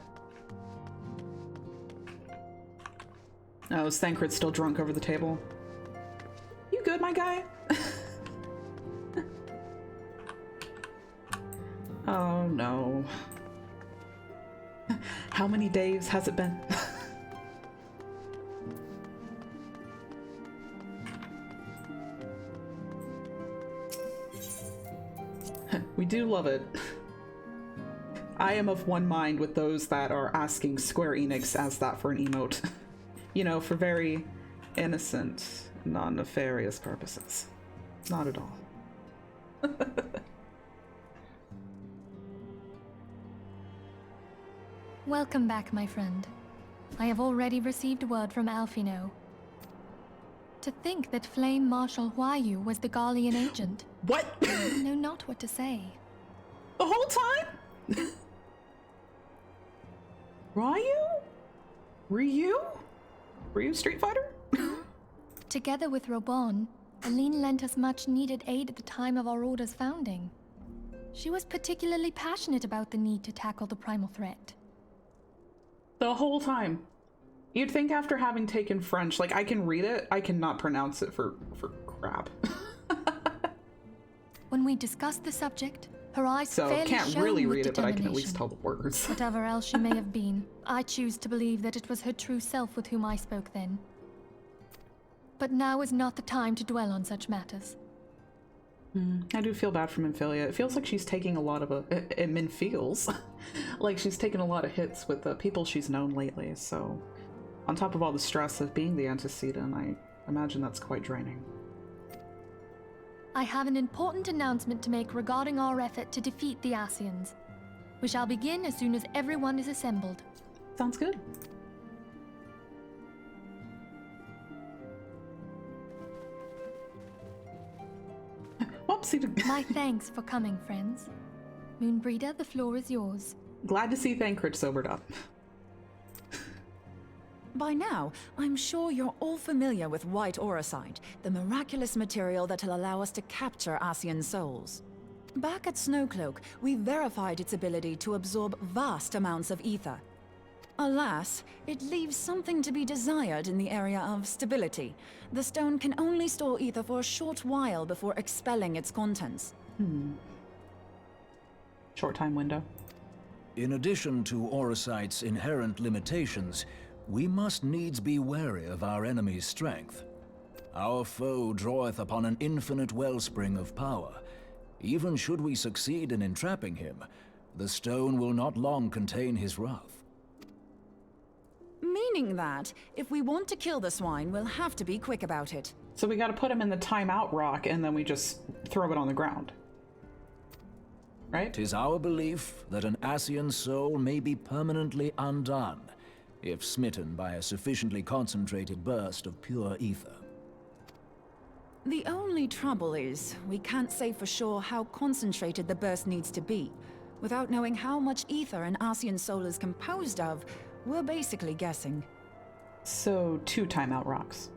Oh, is Thancred's still drunk over the table? You good, my guy? Oh no. How many days has it been? We do love it. I am of one mind with those that are asking Square Enix as that for an emote. You know, for very innocent, non-nefarious purposes. Not at all. Welcome back, my friend. I have already received word from Alfino. To think that Flame Marshal Huayu was the Garlean agent. What? I know not what to say. The whole time? Ryu? Ryu Street Fighter? Together with Reborn, Aline lent us much needed aid at the time of our Order's founding. She was particularly passionate about the need to tackle the primal threat. The whole time. You'd think after having taken French, like I can read it, I cannot pronounce it for crap. When we discussed the subject, her eyes So fairly can't shone really with read it, but I can at least determination. tell the words. Whatever else she may have been, I choose to believe that it was her true self with whom I spoke then. But now is not the time to dwell on such matters. I do feel bad for Minfilia. It feels like she's taking a lot of Min feels like she's taken a lot of hits with the people she's known lately. So, on top of all the stress of being the antecedent, I imagine that's quite draining. I have an important announcement to make regarding our effort to defeat the Asians. We shall begin as soon as everyone is assembled. Sounds good. Whoopsie. My thanks for coming, friends. Moonbreeder, the floor is yours. Glad to see Thancred sobered up. By now, I'm sure you're all familiar with White Auracite, the miraculous material that'll allow us to capture Asian souls. Back at Snowcloak, we verified its ability to absorb vast amounts of ether. Alas, it leaves something to be desired in the area of stability. The stone can only store ether for a short while before expelling its contents. Short time window. In addition to Auracite's inherent limitations, we must needs be wary of our enemy's strength. Our foe draweth upon an infinite wellspring of power. Even should we succeed in entrapping him, the stone will not long contain his wrath. Meaning that, if we want to kill the swine, we'll have to be quick about it. So we gotta put him in the timeout rock and then we just throw it on the ground. Right? 'Tis our belief that an Asian soul may be permanently undone if smitten by a sufficiently concentrated burst of pure ether. The only trouble is, we can't say for sure how concentrated the burst needs to be. Without knowing how much ether an Asian soul is composed of, we're basically guessing. So 2 timeout rocks.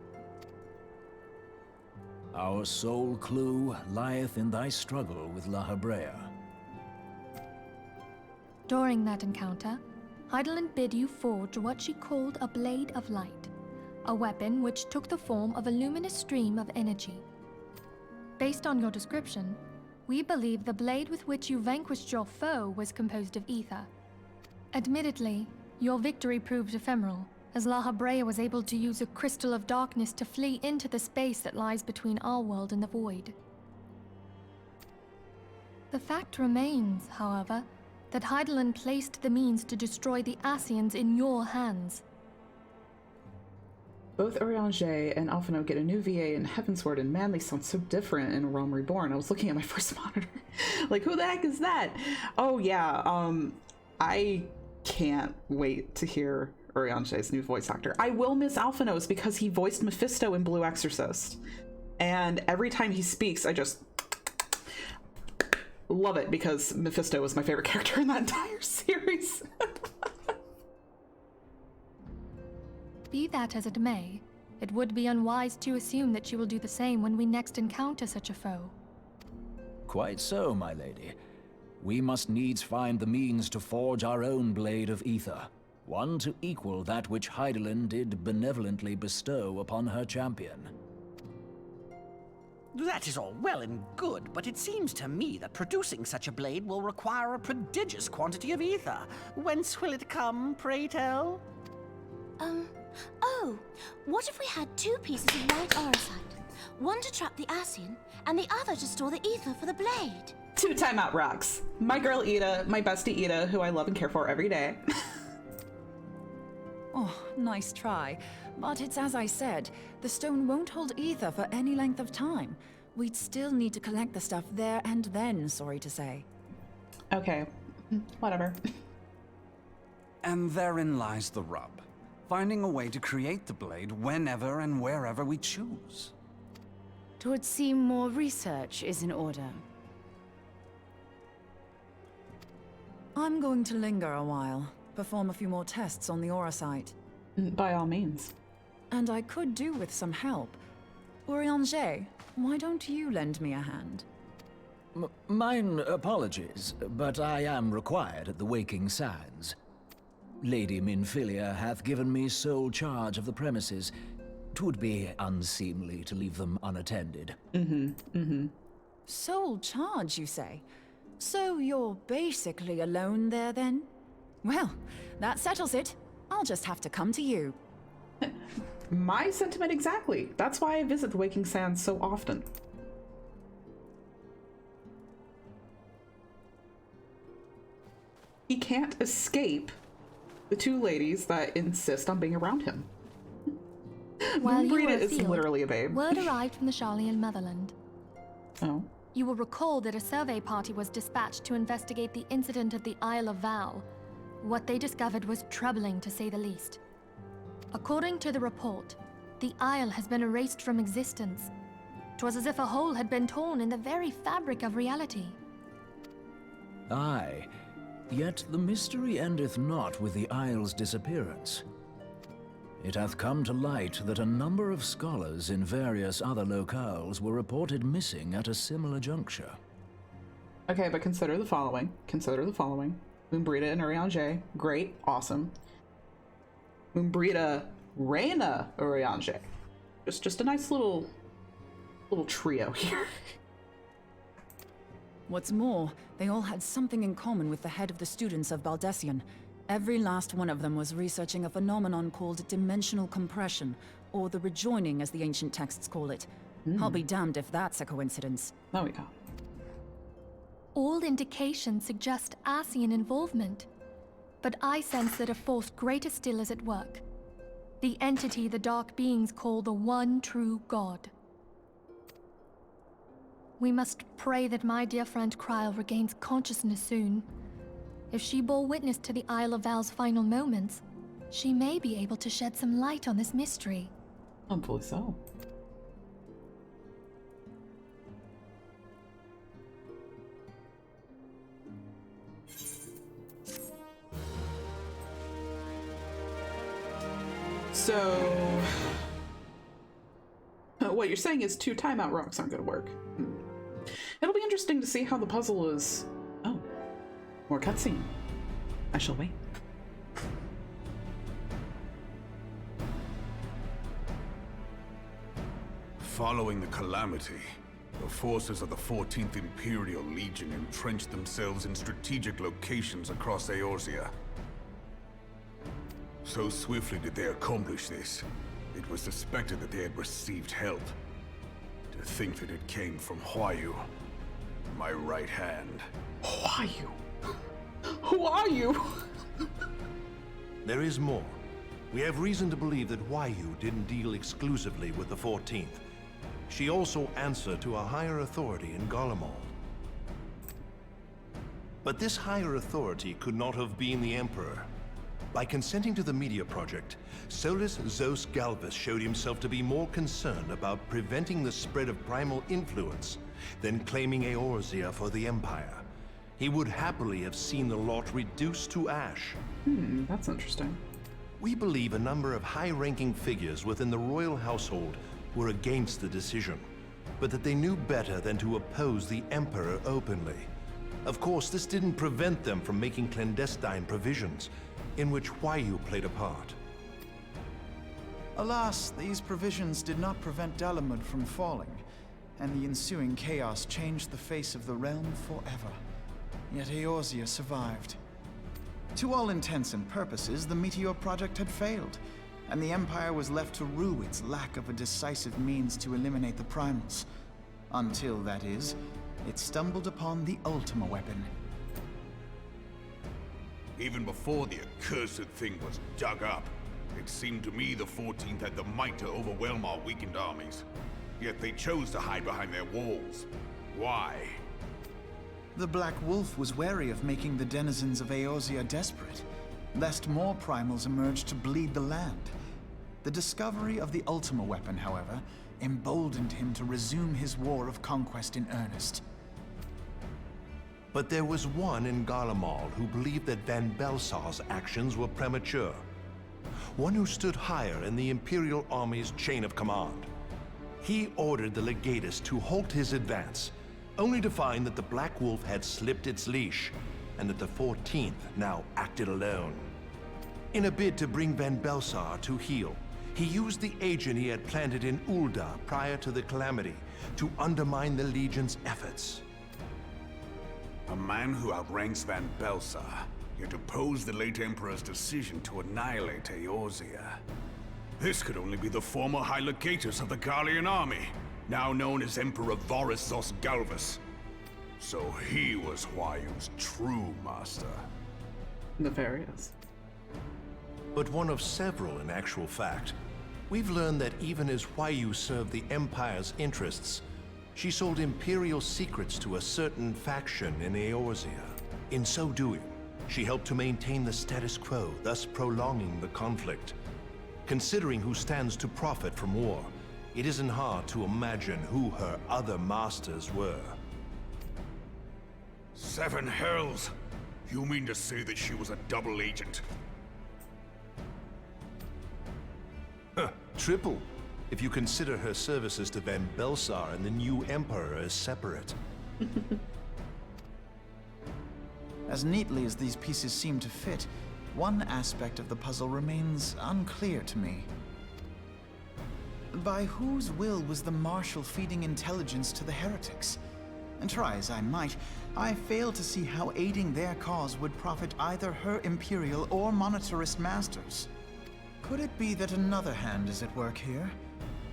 Our sole clue lieth in thy struggle with La Habrea. During that encounter, Heidelin bid you forge what she called a Blade of Light, a weapon which took the form of a luminous stream of energy. Based on your description, we believe the blade with which you vanquished your foe was composed of ether. Admittedly, your victory proved ephemeral, as La Habrea was able to use a crystal of darkness to flee into the space that lies between our world and the void. The fact remains, however, that Heidelin placed the means to destroy the Asians in your hands. Both Urianger and Alphino get a new VA in Heavensward, and man, they sound so different in A Realm Reborn. I was looking at my first monitor. Like, who the heck is that? Oh yeah, I can't wait to hear Urianger's new voice actor. I will miss Alphino's because he voiced Mephisto in Blue Exorcist. And every time he speaks, I just love it because Mephisto was my favorite character in that entire series. Be that as it may, it would be unwise to assume that she will do the same when we next encounter such a foe. Quite so, my lady. We must needs find the means to forge our own blade of ether, one to equal that which Heidelin did benevolently bestow upon her champion. That is all well and good, but it seems to me that producing such a blade will require a prodigious quantity of ether. Whence will it come, pray tell? Oh, what if we had 2 pieces of white auracite? One to trap the Asian, and the other to store the ether for the blade. 2 timeout rocks. My girl Ida, my bestie Ida, who I love and care for every day. Oh, nice try. But it's as I said, the stone won't hold ether for any length of time. We'd still need to collect the stuff there and then, sorry to say. Okay, whatever. And therein lies the rub. Finding a way to create the blade whenever and wherever we choose. It would seem more research is in order. I'm going to linger a while, perform a few more tests on the Aurosite. By all means. And I could do with some help. Urianger, why don't you lend me a hand? Mine apologies, but I am required at the Waking Sands. Lady Minfilia hath given me sole charge of the premises. 'Twould be unseemly to leave them unattended. Sole charge, you say? So you're basically alone there, then? Well, that settles it. I'll just have to come to you. My sentiment exactly. That's why I visit the Waking Sands so often. He can't escape the two ladies that insist on being around him. While you were Brita is afield, literally a babe. word arrived from the Charlian motherland. Oh. You will recall that a survey party was dispatched to investigate the incident at the Isle of Val. What they discovered was troubling, to say the least. According to the report, the Isle has been erased from existence. 'Twas as if a hole had been torn in the very fabric of reality. Aye, yet the mystery endeth not with the Isle's disappearance. It hath come to light that a number of scholars in various other locales were reported missing at a similar juncture. Okay, but consider the following. Consider the following. Umbrita and Urianger, great, awesome. Umbrita, Reyna, Urianger. Just a nice little trio here. What's more, they all had something in common with the head of the students of Baldessian. Every last one of them was researching a phenomenon called dimensional compression, or the rejoining as the ancient texts call it. I'll be damned if that's a coincidence. There we go. All indications suggest Ascian involvement, but I sense that a force greater still is at work. The entity the Dark Beings call the One True God. We must pray that my dear friend Kryl regains consciousness soon. If she bore witness to the Isle of Val's final moments, she may be able to shed some light on this mystery. Hopefully so. So, what you're saying is 2 timeout rocks aren't going to work. It'll be interesting to see how the puzzle is. Oh, more cutscene. I shall wait. Following the calamity, the forces of the 14th Imperial Legion entrenched themselves in strategic locations across Eorzea. So swiftly did they accomplish this, it was suspected that they had received help. To think that it came from Huayu, my right hand. Huayu? Who are you? There is more. We have reason to believe that Huayu didn't deal exclusively with the 14th. She also answered to a higher authority in Garlemald. But this higher authority could not have been the Emperor. By consenting to the Media Project, Solus Zos Galvus showed himself to be more concerned about preventing the spread of primal influence than claiming Eorzea for the Empire. He would happily have seen the lot reduced to ash. That's interesting. We believe a number of high-ranking figures within the royal household were against the decision, but that they knew better than to oppose the Emperor openly. Of course, this didn't prevent them from making clandestine provisions, in which Huayu played a part. Alas, these provisions did not prevent Dalamud from falling, and the ensuing chaos changed the face of the realm forever. Yet Eorzea survived. To all intents and purposes, the Meteor Project had failed, and the Empire was left to rue its lack of a decisive means to eliminate the primals. Until, that is, it stumbled upon the Ultima weapon. Even before the accursed thing was dug up, it seemed to me the 14th had the might to overwhelm our weakened armies. Yet they chose to hide behind their walls. Why? The Black Wolf was wary of making the denizens of Eorzea desperate. lest more primals emerge to bleed the land. The discovery of the Ultima weapon, however, emboldened him to resume his war of conquest in earnest. But there was one in Garlemald who believed that Van Belsar's actions were premature. One who stood higher in the Imperial Army's chain of command. He ordered the Legatus to halt his advance, only to find that the Black Wolf had slipped its leash, and that the 14th now acted alone. In a bid to bring Van Belsar to heel, he used the agent he had planted in Ul'dah prior to the Calamity to undermine the Legion's efforts. A man who outranks Van Belsar, yet opposed the late Emperor's decision to annihilate Eorzea. This could only be the former High Legatus of the Garlean army, now known as Emperor Voris Galvus. So he was Huayu's true master. Nefarious. But one of several in actual fact. We've learned that even as Huayu served the Empire's interests, she sold Imperial secrets to a certain faction in Eorzea. In so doing, she helped to maintain the status quo, thus prolonging the conflict. Considering who stands to profit from war, it isn't hard to imagine who her other masters were. Seven hells! You mean to say that she was a double agent? Triple, if you consider her services to Van Belsar and the new Emperor as separate. As neatly as these pieces seem to fit, one aspect of the puzzle remains unclear to me. By whose will was the Marshal feeding intelligence to the heretics? And try as I might, I fail to see how aiding their cause would profit either her Imperial or monetarist masters. Could it be that another hand is at work here?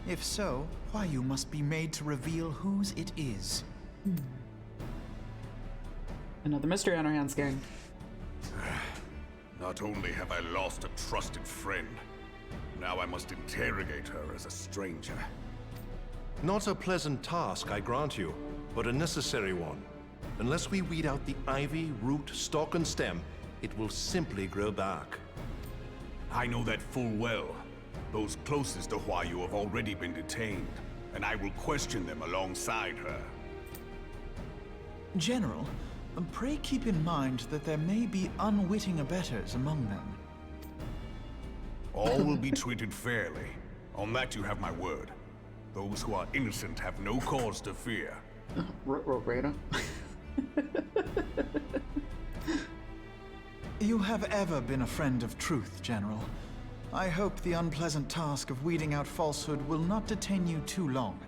If so, Huayu must be made to reveal whose it is. Another mystery on our hands, gang. Not only have I lost a trusted friend, now I must interrogate her as a stranger. Not a pleasant task, I grant you, but a necessary one. Unless we weed out the ivy, root, stalk, and stem, it will simply grow back. I know that full well. Those closest to Huayu have already been detained, and I will question them alongside her. General, pray keep in mind that there may be unwitting abettors among them. All will be treated fairly. On that you have my word. Those who are innocent have no cause to fear. Rada. You have ever been a friend of truth, General. I hope the unpleasant task of weeding out falsehood will not detain you too long.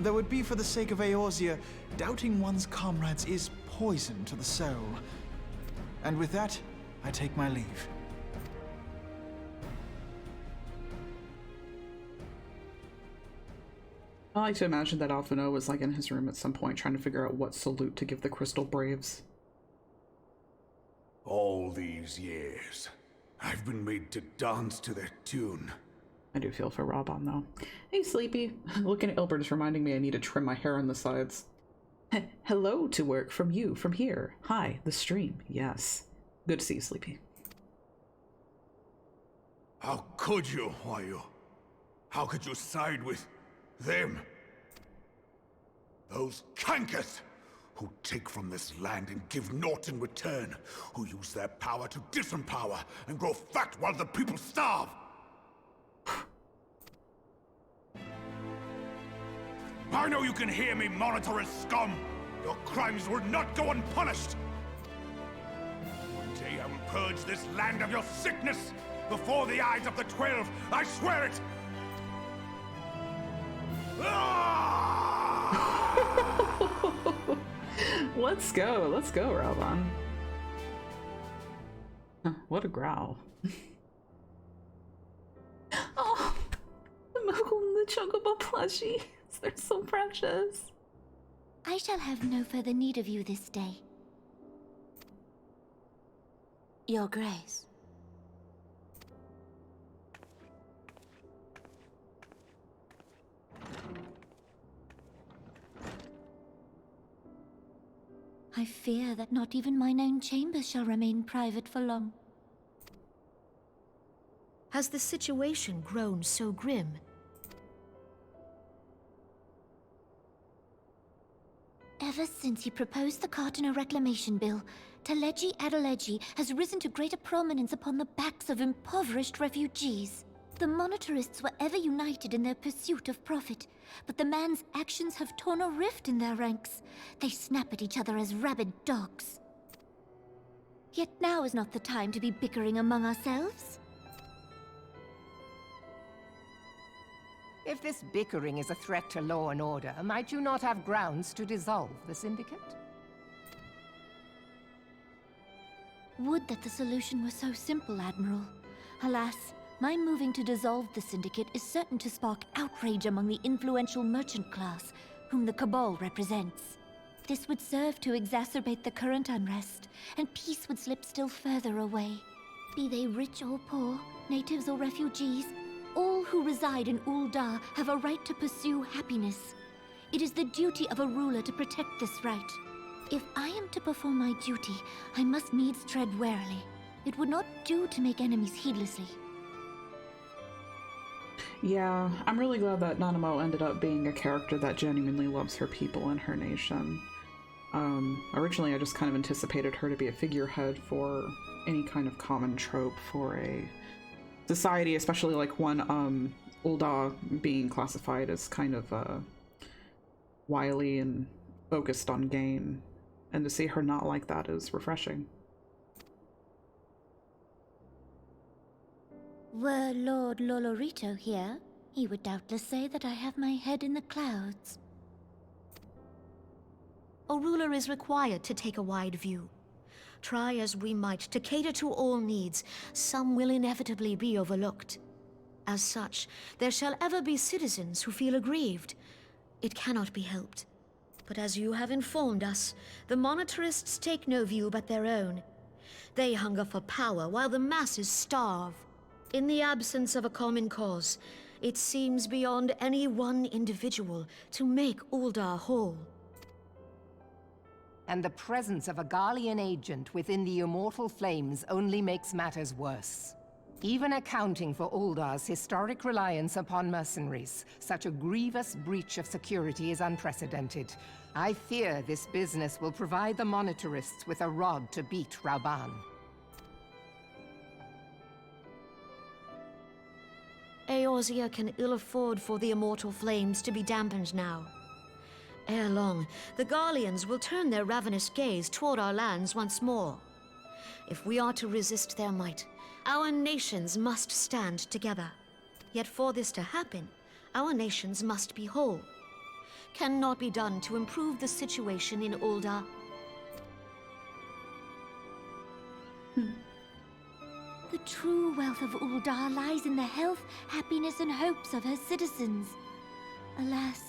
Though it be for the sake of Eorzea, doubting one's comrades is poison to the soul. And with that, I take my leave. I like to imagine that Alphino was like in his room at some point trying to figure out what salute to give the Crystal Braves. All these years, I've been made to dance to their tune. I do feel for Robon though. Hey Sleepy, looking at Ilbert is reminding me I need to trim my hair on the sides. Hello to work from you, from here. Hi, the stream, yes. Good to see you, Sleepy. How could you, Huayu? How could you side with them? Those cankers who take from this land and give naught in return, who use their power to disempower and grow fat while the people starve. I know you can hear me, monetarist scum! Your crimes will not go unpunished! One day I will purge this land of your sickness before the eyes of the 12, I swear it! Let's go, Robon. What a growl. Oh, the Mogul and the Chocobo plushies. They're so precious. I shall have no further need of you this day. Your Grace. I fear that not even mine own chambers shall remain private for long. has the situation grown so grim? Ever since he proposed the Cartiner Reclamation Bill, Teleji Adeleji has risen to greater prominence upon the backs of impoverished refugees. The Monetarists were ever united in their pursuit of profit, but the man's actions have torn a rift in their ranks. They snap at each other as rabid dogs. Yet now is not the time to be bickering among ourselves. If this bickering is a threat to law and order, might you not have grounds to dissolve the Syndicate? Would that the solution were so simple, Admiral. Alas, my moving to dissolve the Syndicate is certain to spark outrage among the influential merchant class, whom the Cabal represents. This would serve to exacerbate the current unrest, and peace would slip still further away. Be they rich or poor, natives or refugees, all who reside in Ul'dah have a right to pursue happiness. It is the duty of a ruler to protect this right. If I am to perform my duty, I must needs tread warily. It would not do to make enemies heedlessly. Yeah, I'm really glad that Nanamo ended up being a character that genuinely loves her people and her nation. Originally I just kind of anticipated her to be a figurehead for any kind of common trope for a society, especially like one, Ul'dah being classified as kind of, wily and focused on gain. And to see her not like that is refreshing. Were Lord Lolorito here, he would doubtless say that I have my head in the clouds. A ruler is required to take a wide view. Try as we might to cater to all needs, some will inevitably be overlooked. As such, there shall ever be citizens who feel aggrieved. It cannot be helped. But as you have informed us, the Monetarists take no view but their own. They hunger for power while the masses starve. In the absence of a common cause, it seems beyond any one individual to make Ul'dah whole. And the presence of a Garlean agent within the Immortal Flames only makes matters worse. Even accounting for Ul'dah's historic reliance upon mercenaries, such a grievous breach of security is unprecedented. I fear this business will provide the Monetarists with a rod to beat Rauban. Eorzea can ill afford for the Immortal Flames to be dampened now. Ere long, the Garleans will turn their ravenous gaze toward our lands once more. If we are to resist their might, our nations must stand together. Yet for this to happen, our nations must be whole. Cannot be done to improve the situation in Ul'dah. The true wealth of Ul'dah lies in the health, happiness, and hopes of her citizens. Alas,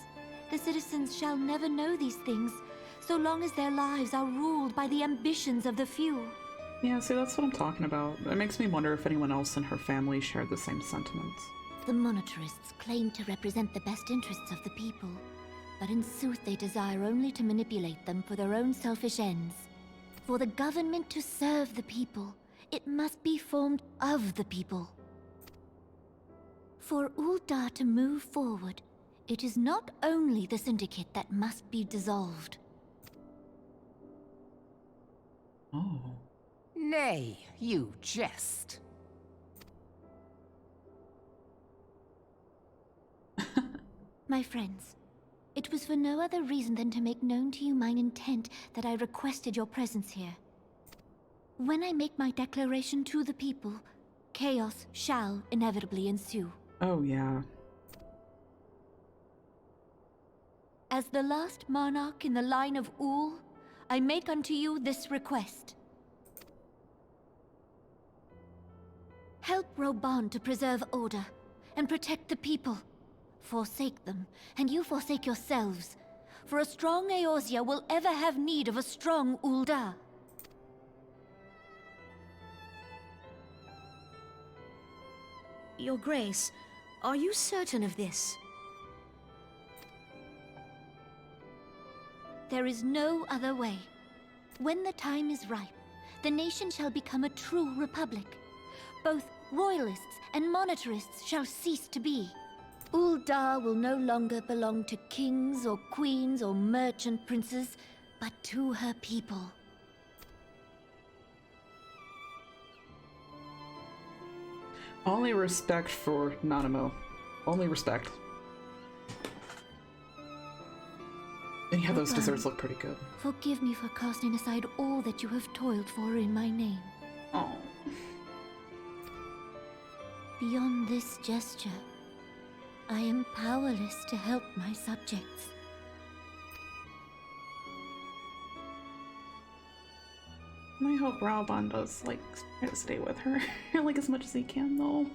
the citizens shall never know these things, so long as their lives are ruled by the ambitions of the few. Yeah, see, that's what I'm talking about. It makes me wonder if anyone else in her family shared the same sentiments. The Monetarists claim to represent the best interests of the people, but in sooth they desire only to manipulate them for their own selfish ends. For the government to serve the people, it must be formed of the people. For Ul'dah to move forward, it is not only the Syndicate that must be dissolved. Oh. Nay, you jest. My friends, it was for no other reason than to make known to you mine intent that I requested your presence here. When I make my declaration to the people, chaos shall inevitably ensue. Oh, yeah. As the last monarch in the line of Ul, I make unto you this request. Help Reborn to preserve order and protect the people. Forsake them, and you forsake yourselves. For a strong Eorzea will ever have need of a strong Ul'dah. Your Grace, are you certain of this? There is no other way. When the time is ripe, the nation shall become a true republic. Both royalists and monitorists shall cease to be. Uldar will no longer belong to kings or queens or merchant princes, but to her people. Only respect for Nanamo. Only respect. And yeah, those desserts look pretty good. Forgive me for casting aside all that you have toiled for in my name. Oh. Beyond this gesture, I am powerless to help my subjects. I hope Raoban does, like, try to stay with her, like, as much as he can, though.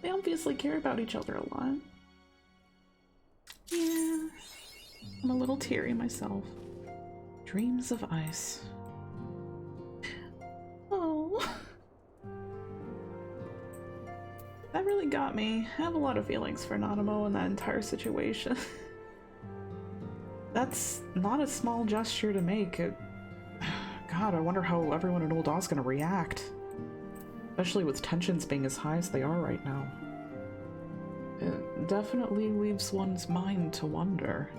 They obviously care about each other a lot. Yeah. I'm a little teary myself. Dreams of ice. Oh. That really got me. I have a lot of feelings for Nanamo in that entire situation. That's not a small gesture to make. God, I wonder how everyone in Old Oz gonna react. Especially with tensions being as high as they are right now. It definitely leaves one's mind to wonder.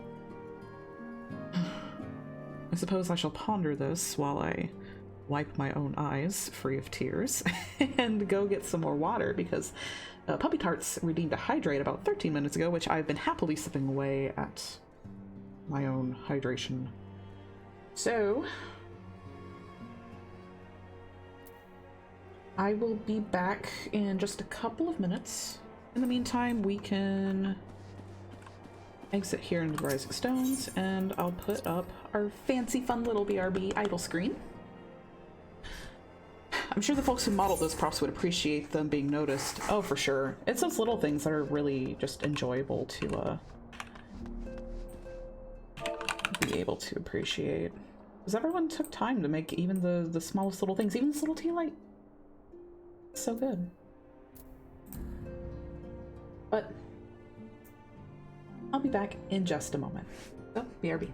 I suppose I shall ponder this while I wipe my own eyes free of tears and go get some more water, because Puppy Tarts redeemed a hydrate about 13 minutes ago, which I've been happily sipping away at my own hydration. So I will be back in just a couple of minutes. In the meantime, we can exit here into the Rising Stones, and I'll put up our fancy fun little BRB idle screen. I'm sure the folks who modeled those props would appreciate them being noticed. Oh, for sure. It's those little things that are really just enjoyable to be able to appreciate. Because everyone took time to make even the smallest little things, even this little tea light. So good. But I'll be back in just a moment. So, BRB.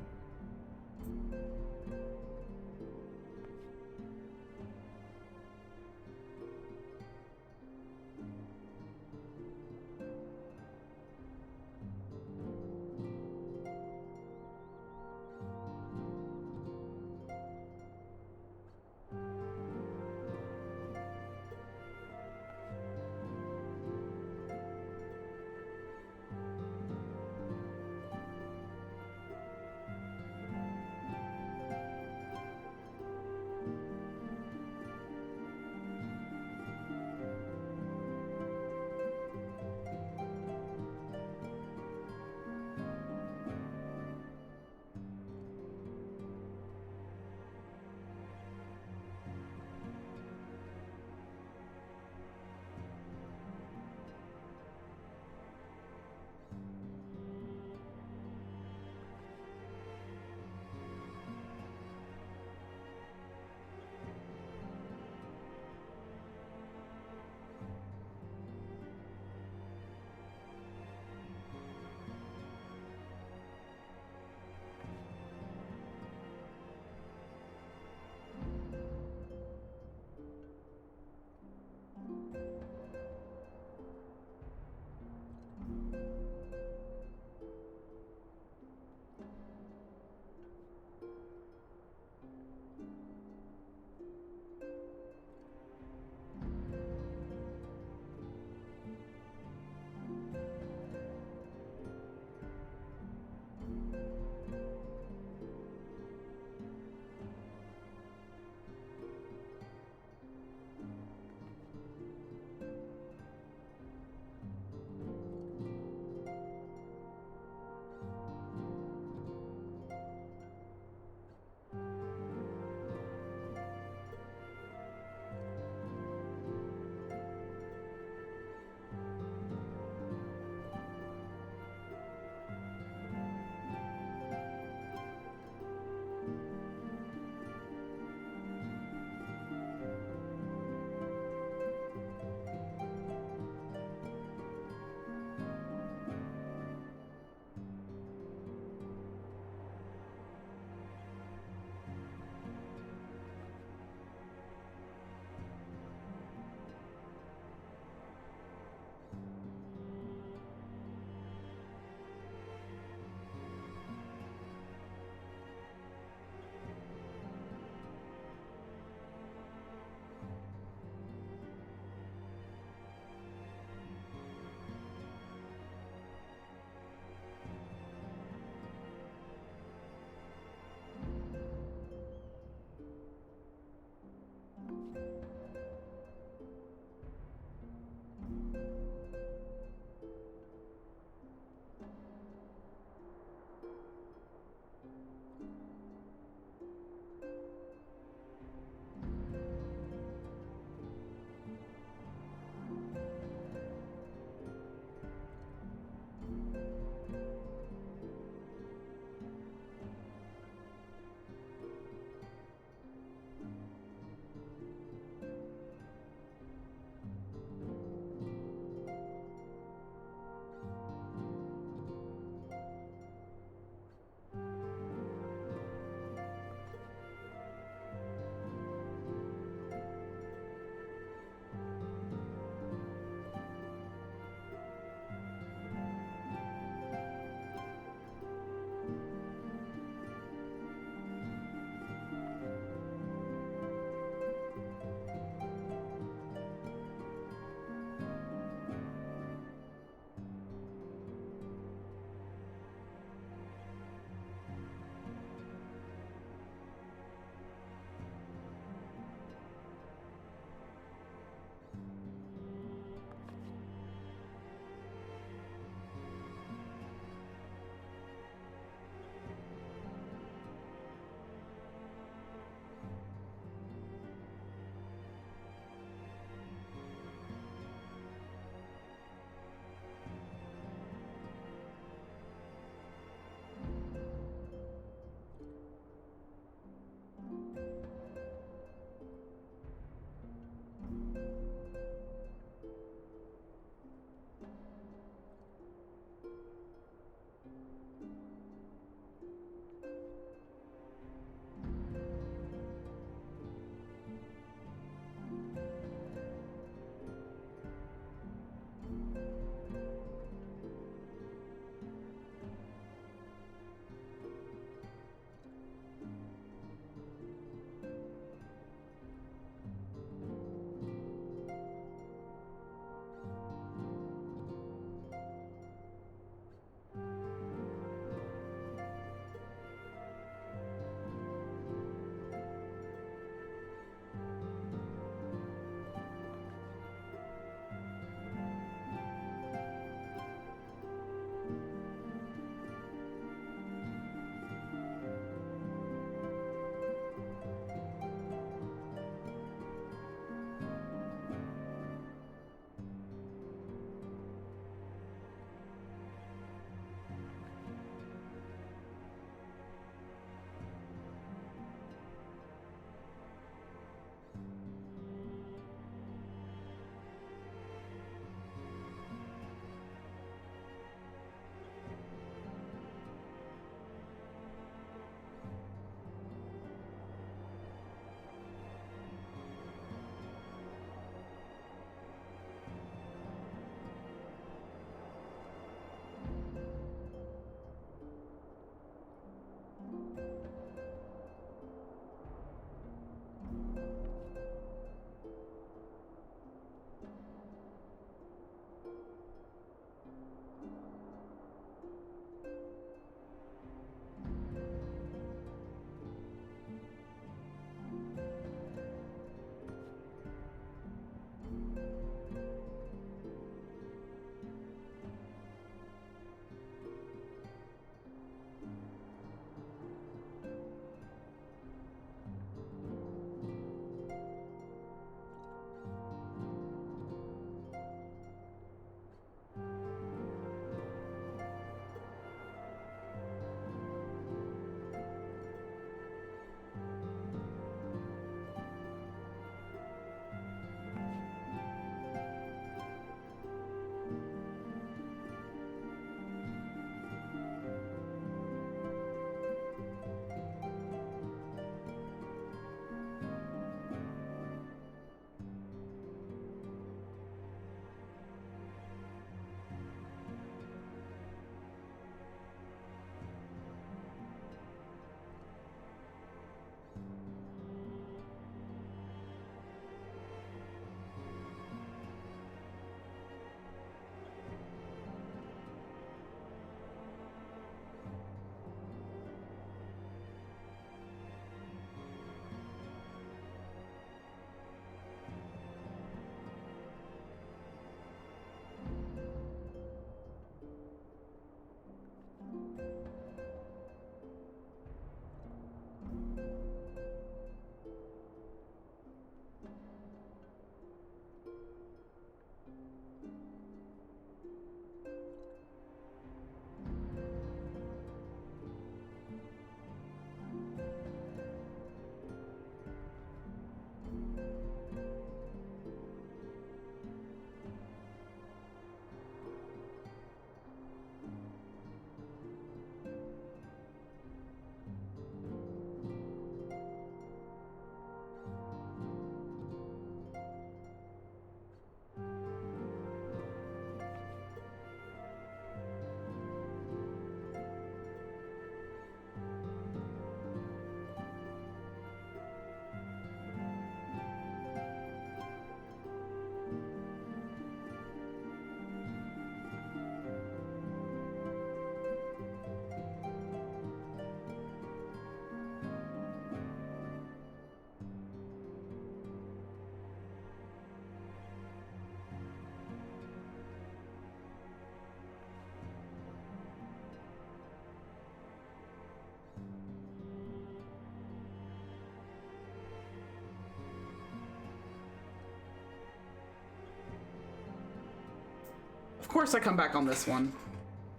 course I come back on this one.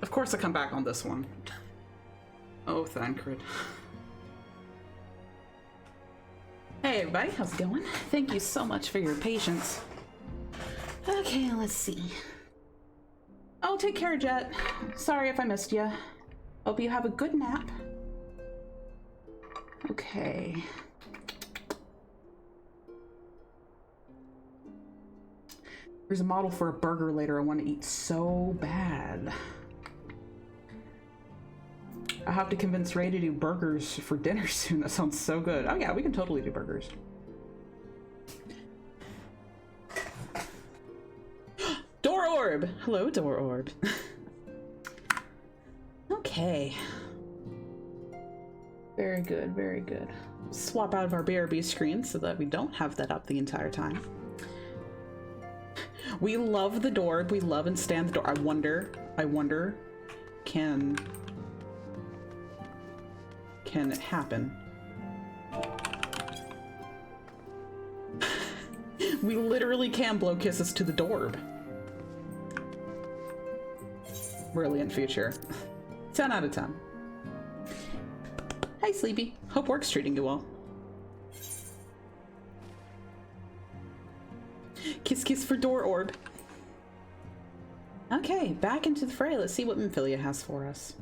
Of course I come back on this one. Oh, Thancred. Hey everybody, how's it going? Thank you so much for your patience. Okay, let's see. Oh, take care, Jet. Sorry if I missed you. Hope you have a good nap. Okay. There's a model for a burger later I want to eat so bad. I have to convince Ray to do burgers for dinner soon. That sounds so good. Oh yeah, we can totally do burgers. Door Orb! Hello, Door Orb. Okay. Very good, very good. Swap out of our BRB screen so that we don't have that up the entire time. We love the door. We love and stand the door. I wonder, can it happen? We literally can blow kisses to the Dorb. Brilliant feature. 10 out of 10. Hi, Sleepy. Hope work's treating you well. Kiss kiss for Door Orb. Okay, back into the fray. Let's see what Minfilia has for us.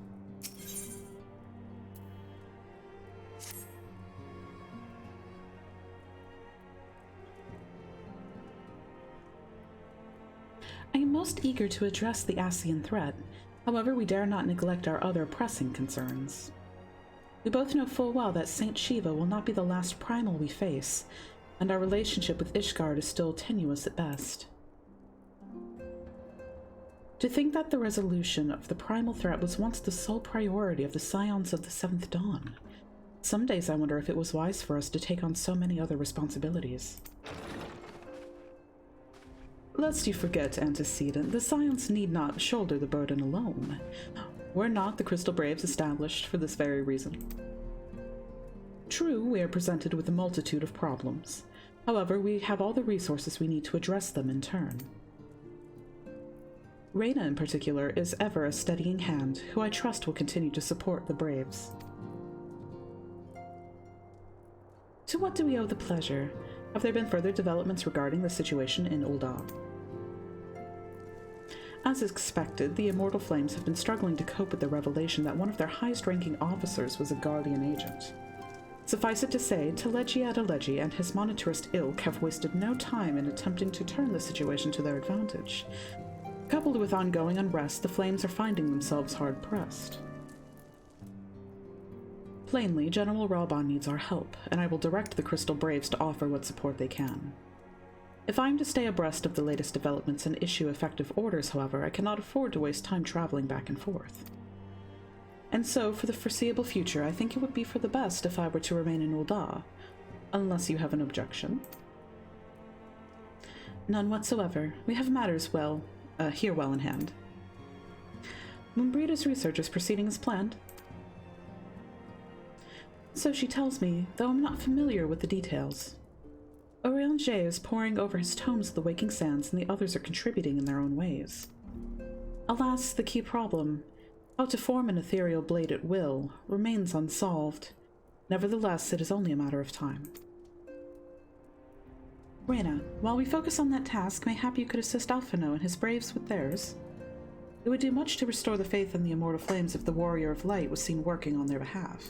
I am most eager to address the Ascian threat. However, we dare not neglect our other pressing concerns. We both know full well that Saint Shiva will not be the last primal we face, and our relationship with Ishgard is still tenuous at best. To think that the resolution of the primal threat was once the sole priority of the Scions of the Seventh Dawn. Some days I wonder if it was wise for us to take on so many other responsibilities. Lest you forget, Antecedent, the Scions need not shoulder the burden alone. Were not the Crystal Braves established for this very reason? True, we are presented with a multitude of problems. However, we have all the resources we need to address them in turn. Reyna, in particular, is ever a steadying hand, who I trust will continue to support the Braves. To what do we owe the pleasure? Have there been further developments regarding the situation in Ul'dah? As expected, the Immortal Flames have been struggling to cope with the revelation that one of their highest-ranking officers was a Guardian agent. Suffice it to say, Teleji Adeleji and his monetarist ilk have wasted no time in attempting to turn the situation to their advantage. Coupled with ongoing unrest, the Flames are finding themselves hard-pressed. Plainly, General Ralban needs our help, and I will direct the Crystal Braves to offer what support they can. If I am to stay abreast of the latest developments and issue effective orders, however, I cannot afford to waste time traveling back and forth. And so, for the foreseeable future, I think it would be for the best if I were to remain in Ul'dah, unless you have an objection. None whatsoever. We have matters here well in hand. Mumbrida's research is proceeding as planned. So she tells me, though I'm not familiar with the details. Oriange is poring over his tomes of the Waking Sands, and the others are contributing in their own ways. Alas, the key problem, how to form an ethereal blade at will, remains unsolved. Nevertheless, it is only a matter of time. Reyna, while we focus on that task, mayhap you could assist Alphino and his braves with theirs. It would do much to restore the faith in the Immortal Flames if the Warrior of Light was seen working on their behalf.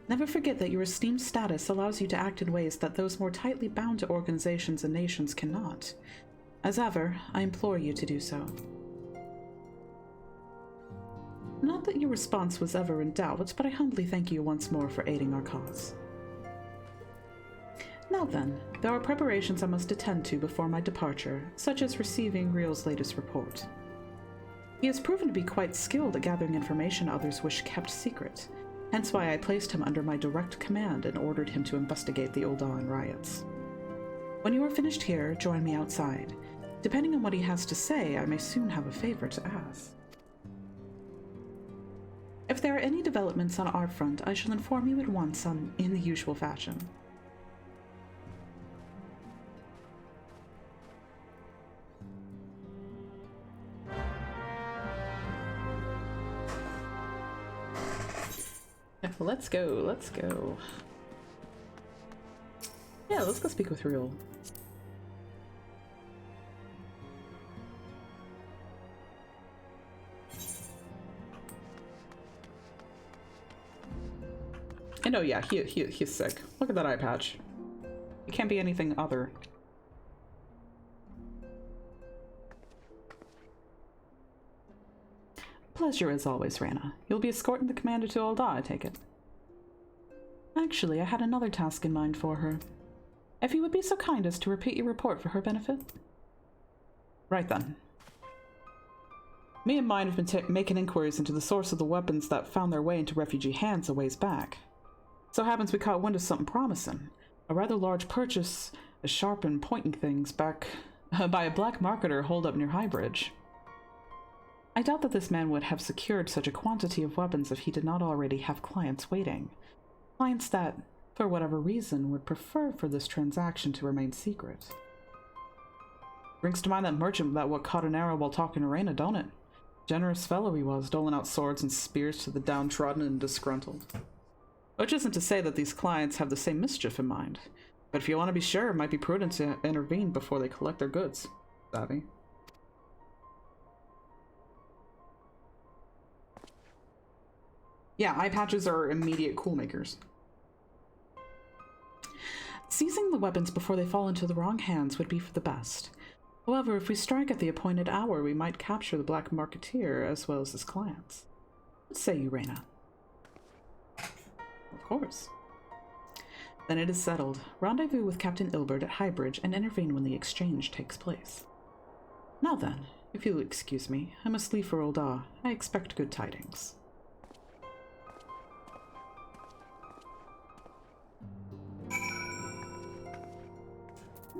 Never forget that your esteemed status allows you to act in ways that those more tightly bound to organizations and nations cannot. As ever, I implore you to do so. Not that your response was ever in doubt, but I humbly thank you once more for aiding our cause. Now then, there are preparations I must attend to before my departure, such as receiving Riel's latest report. He has proven to be quite skilled at gathering information others wish kept secret, hence why I placed him under my direct command and ordered him to investigate the Ul'dah riots. When you are finished here, join me outside. Depending on what he has to say, I may soon have a favor to ask. If there are any developments on our front, I shall inform you at once in the usual fashion. Let's go, let's go. Yeah, let's go speak with Real. And oh yeah, he's sick. Look at that eye patch. It can't be anything other. Pleasure as always, Rana. You'll be escorting the commander to Ul'dah, I take it. Actually, I had another task in mind for her. If you would be so kind as to repeat your report for her benefit. Right then. Me and mine have been making inquiries into the source of the weapons that found their way into refugee hands a ways back. So happens we caught wind of something promising. A rather large purchase of sharp and pointing things back by a black marketer holed up near Highbridge. I doubt that this man would have secured such a quantity of weapons if he did not already have clients waiting. Clients that, for whatever reason, would prefer for this transaction to remain secret. Brings to mind that merchant that what caught an arrow while talking to Reyna, don't it? Generous fellow he was, doling out swords and spears to the downtrodden and disgruntled. Which isn't to say that these clients have the same mischief in mind, but if you want to be sure, it might be prudent to intervene before they collect their goods. Savvy? Yeah, eye patches are immediate cool makers. Seizing the weapons before they fall into the wrong hands would be for the best. However, if we strike at the appointed hour, we might capture the black marketeer as well as his clients. What say you, Reyna? Of course. Then it is settled. Rendezvous with Captain Ilbert at Highbridge and intervene when the exchange takes place. Now then, if you'll excuse me, I must leave for Ul'dah. I expect good tidings.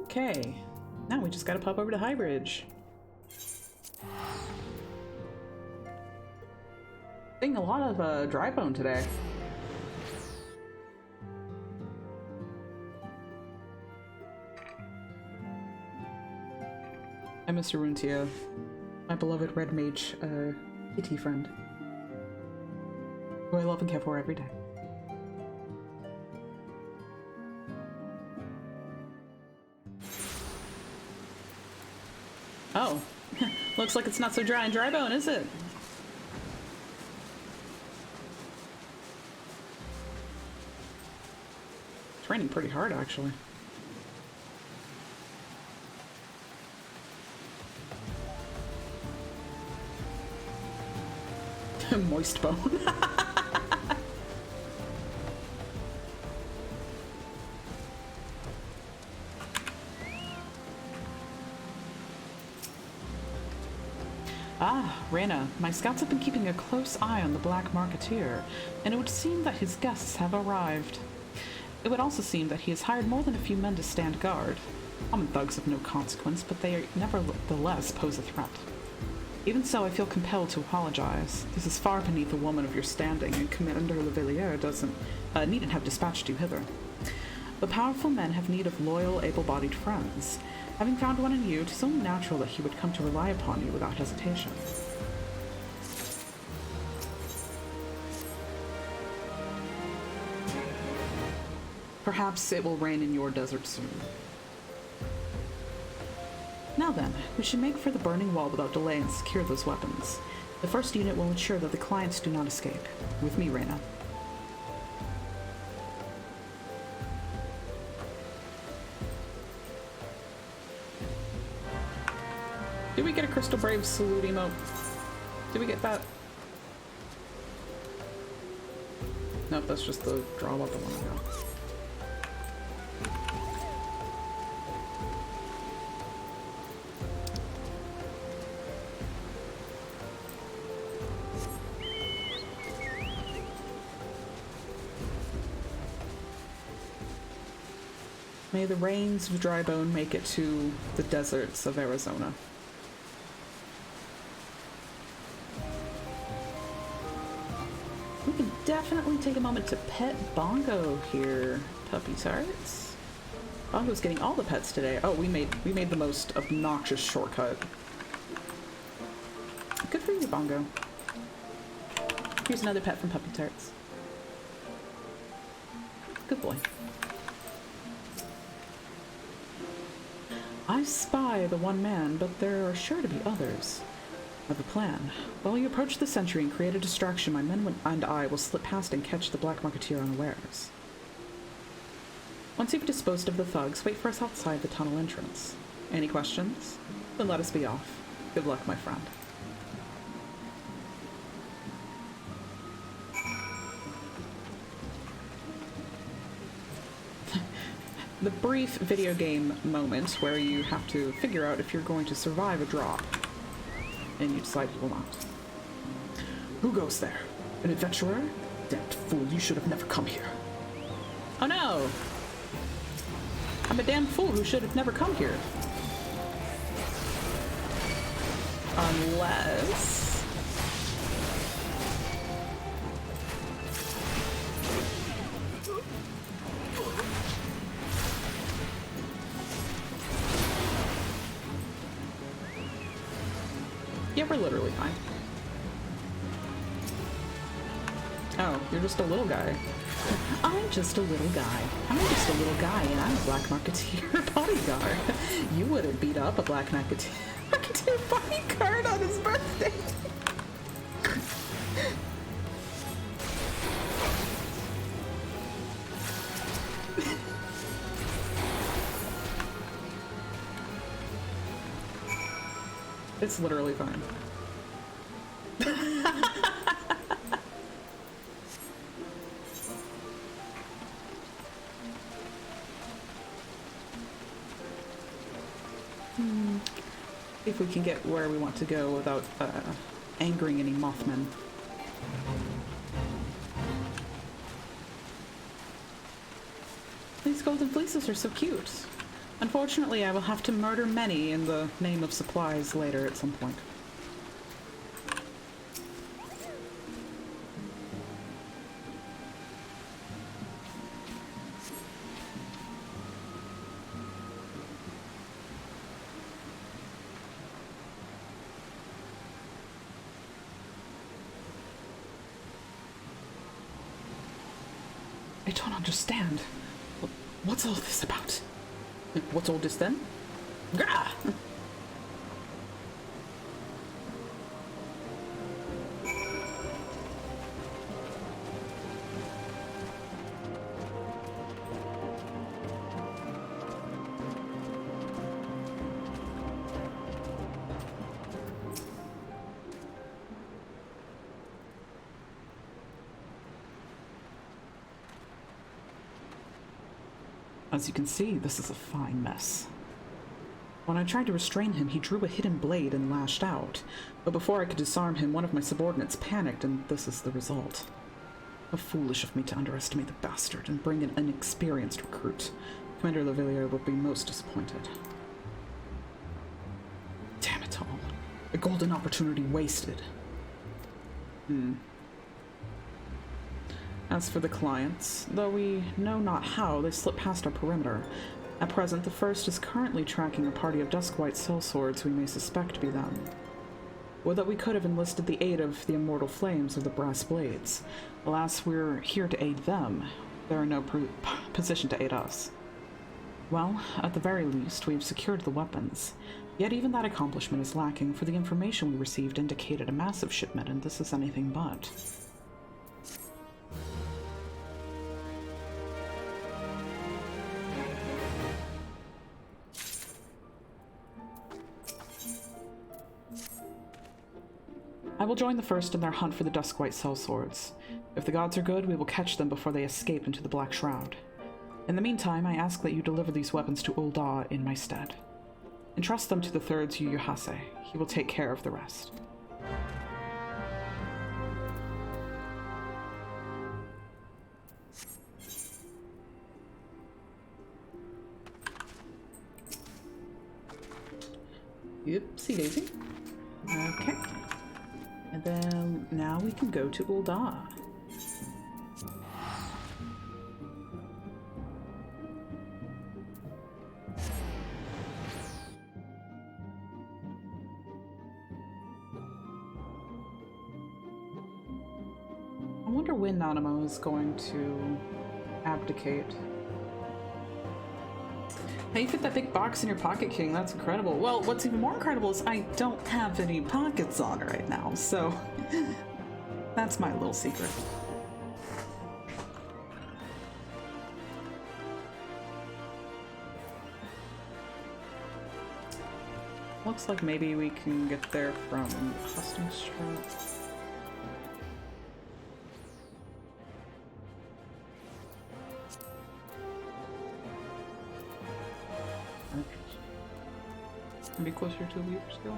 Okay, now we just gotta pop over to Highbridge. Seeing a lot of dry bone today. I miss Runtia, my beloved red mage kitty friend, who I love and care for every day. Oh, looks like it's not so dry in Drybone, is it? It's raining pretty hard, actually. Moist bone. Ah, Reyna, my scouts have been keeping a close eye on the black marketeer, and it would seem that his guests have arrived. It would also seem that he has hired more than a few men to stand guard. Common thugs of no consequence, but they nevertheless pose a threat. Even so, I feel compelled to apologize. This is far beneath a woman of your standing, and Commander Lavilliere needn't have dispatched you hither. But powerful men have need of loyal, able-bodied friends. Having found one in you, it is only natural that he would come to rely upon you without hesitation. Perhaps it will rain in your desert soon. Now then, we should make for the burning wall without delay and secure those weapons. The first unit will ensure that the clients do not escape. With me, Reyna. Did we get a Crystal Brave salute emote? Did we get that? Nope, that's just the draw weapon one. May the rains of Drybone make it to the deserts of Arizona. We can definitely take a moment to pet Bongo here, puppy tarts. Bongo's getting all the pets today. Oh, we made the most obnoxious shortcut. Good for you, Bongo. Here's another pet from Puppy Tarts. Good boy. I spy the one man, but there are sure to be others. I have a plan. While you approach the sentry and create a distraction, my men and I will slip past and catch the Black Marketeer unawares. Once you've disposed of the thugs, wait for us outside the tunnel entrance. Any questions? Then let us be off. Good luck, my friend. The brief video game moment where you have to figure out if you're going to survive a drop, and you decide you will not. Who goes there? An adventurer? Damned fool, you should have never come here. Oh no! I'm a damn fool who should have never come here. Unless... Yeah, we're literally fine. Oh, you're just a little guy. I'm just a little guy. I'm just a little guy, and I'm a Black Marketeer bodyguard. You wouldn't beat up a Black Marketeer bodyguard on his birthday. It's literally fine. If we can get where we want to go without angering any Mothmen. These golden fleeces are so cute. Unfortunately, I will have to murder many in the name of supplies later at some point. I don't understand. What's all this about? What's all this then? Gah! As you can see, this is a fine mess. When I tried to restrain him, he drew a hidden blade and lashed out. But before I could disarm him, one of my subordinates panicked, and this is the result. How foolish of me to underestimate the bastard and bring an inexperienced recruit. Commander Lavillier will be most disappointed. Damn it all. A golden opportunity wasted. As for the clients, though we know not how, they slip past our perimeter. At present, the first is currently tracking a party of Duskwhite sellswords we may suspect to be them. Would that we could have enlisted the aid of the immortal flames of the brass blades. Alas, we're here to aid them. They're in no position to aid us. Well, at the very least, we've secured the weapons. Yet even that accomplishment is lacking, for the information we received indicated a massive shipment, and this is anything but. I will join the first in their hunt for the Duskwhite sellswords. If the gods are good, we will catch them before they escape into the Black Shroud. In the meantime, I ask that you deliver these weapons to Ul'dah in my stead. Entrust them to the third Yuyuhase. He will take care of the rest. Oopsie daisy. Okay. And then now we can go to Ul'dah. I wonder when Nanamo is going to abdicate. Hey, you fit that big box in your pocket, King. That's incredible. Well, what's even more incredible is I don't have any pockets on right now, so that's my little secret. Looks like maybe we can get there from custom strap. Maybe closer to Weaver still.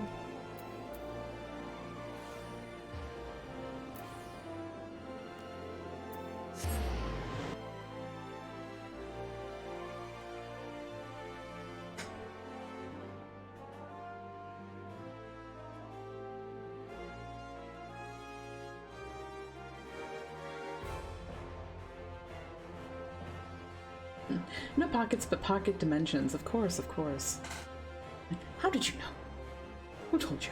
No pockets, but pocket dimensions. Of course, of course. How did you know? Who told you?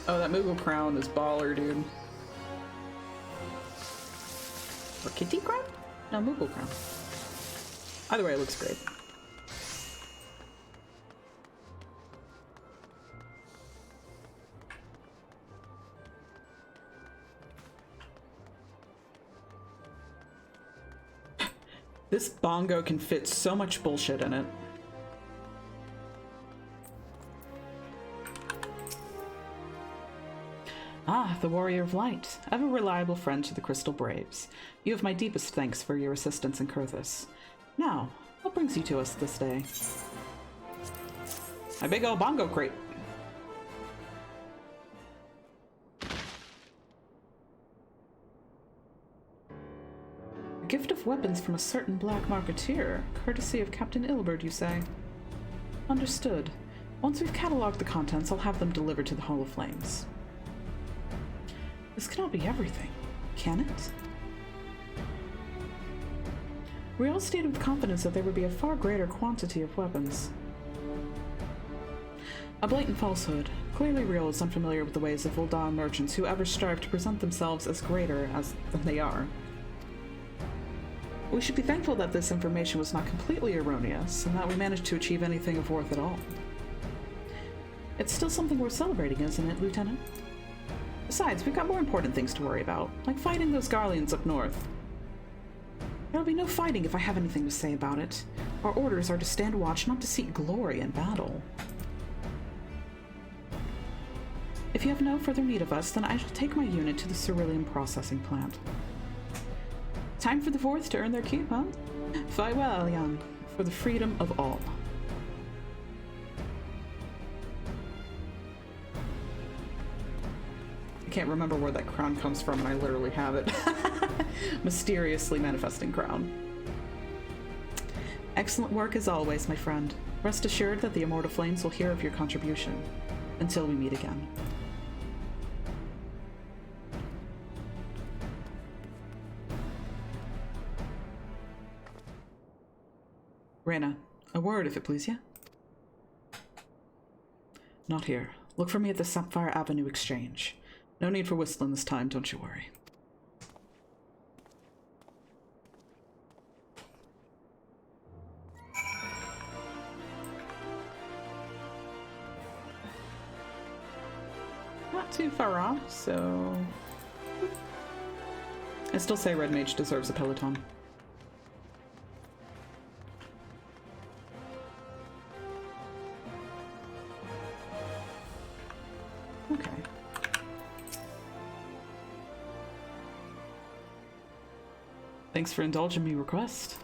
Oh, that Moogle crown is baller, dude. Or Kitty crown? No, Moogle crown. Either way, it looks great. This bongo can fit so much bullshit in it. Ah, the Warrior of Light, ever reliable friend to the Crystal Braves. You have my deepest thanks for your assistance in Kurthus. Now, what brings you to us this day? A big old bongo crate. A gift of weapons from a certain black marketeer, courtesy of Captain Ilberd, you say? Understood. Once we've cataloged the contents, I'll have them delivered to the Hall of Flames. This cannot be everything, can it? We all stated with confidence that there would be a far greater quantity of weapons. A blatant falsehood. Clearly Real is unfamiliar with the ways of Ul'dah merchants who ever strive to present themselves as greater than they are. We should be thankful that this information was not completely erroneous, and that we managed to achieve anything of worth at all. It's still something worth celebrating, isn't it, Lieutenant? Besides, we've got more important things to worry about, like fighting those Garleans up north. There'll be no fighting if I have anything to say about it. Our orders are to stand watch, not to seek glory in battle. If you have no further need of us, then I shall take my unit to the Cerulean processing plant. Time for the Fourth to earn their keep, huh? Fight well, young, for the freedom of all. I can't remember where that crown comes from, and I literally have it. Mysteriously manifesting crown. Excellent work as always, my friend. Rest assured that the Immortal Flames will hear of your contribution. Until we meet again. Reyna, a word if it please ya. Not here. Look for me at the Sapphire Avenue Exchange. No need for whistling this time, don't you worry. Not too far off, so... I still say Red Mage deserves a Peloton. Okay. Thanks for indulging me request.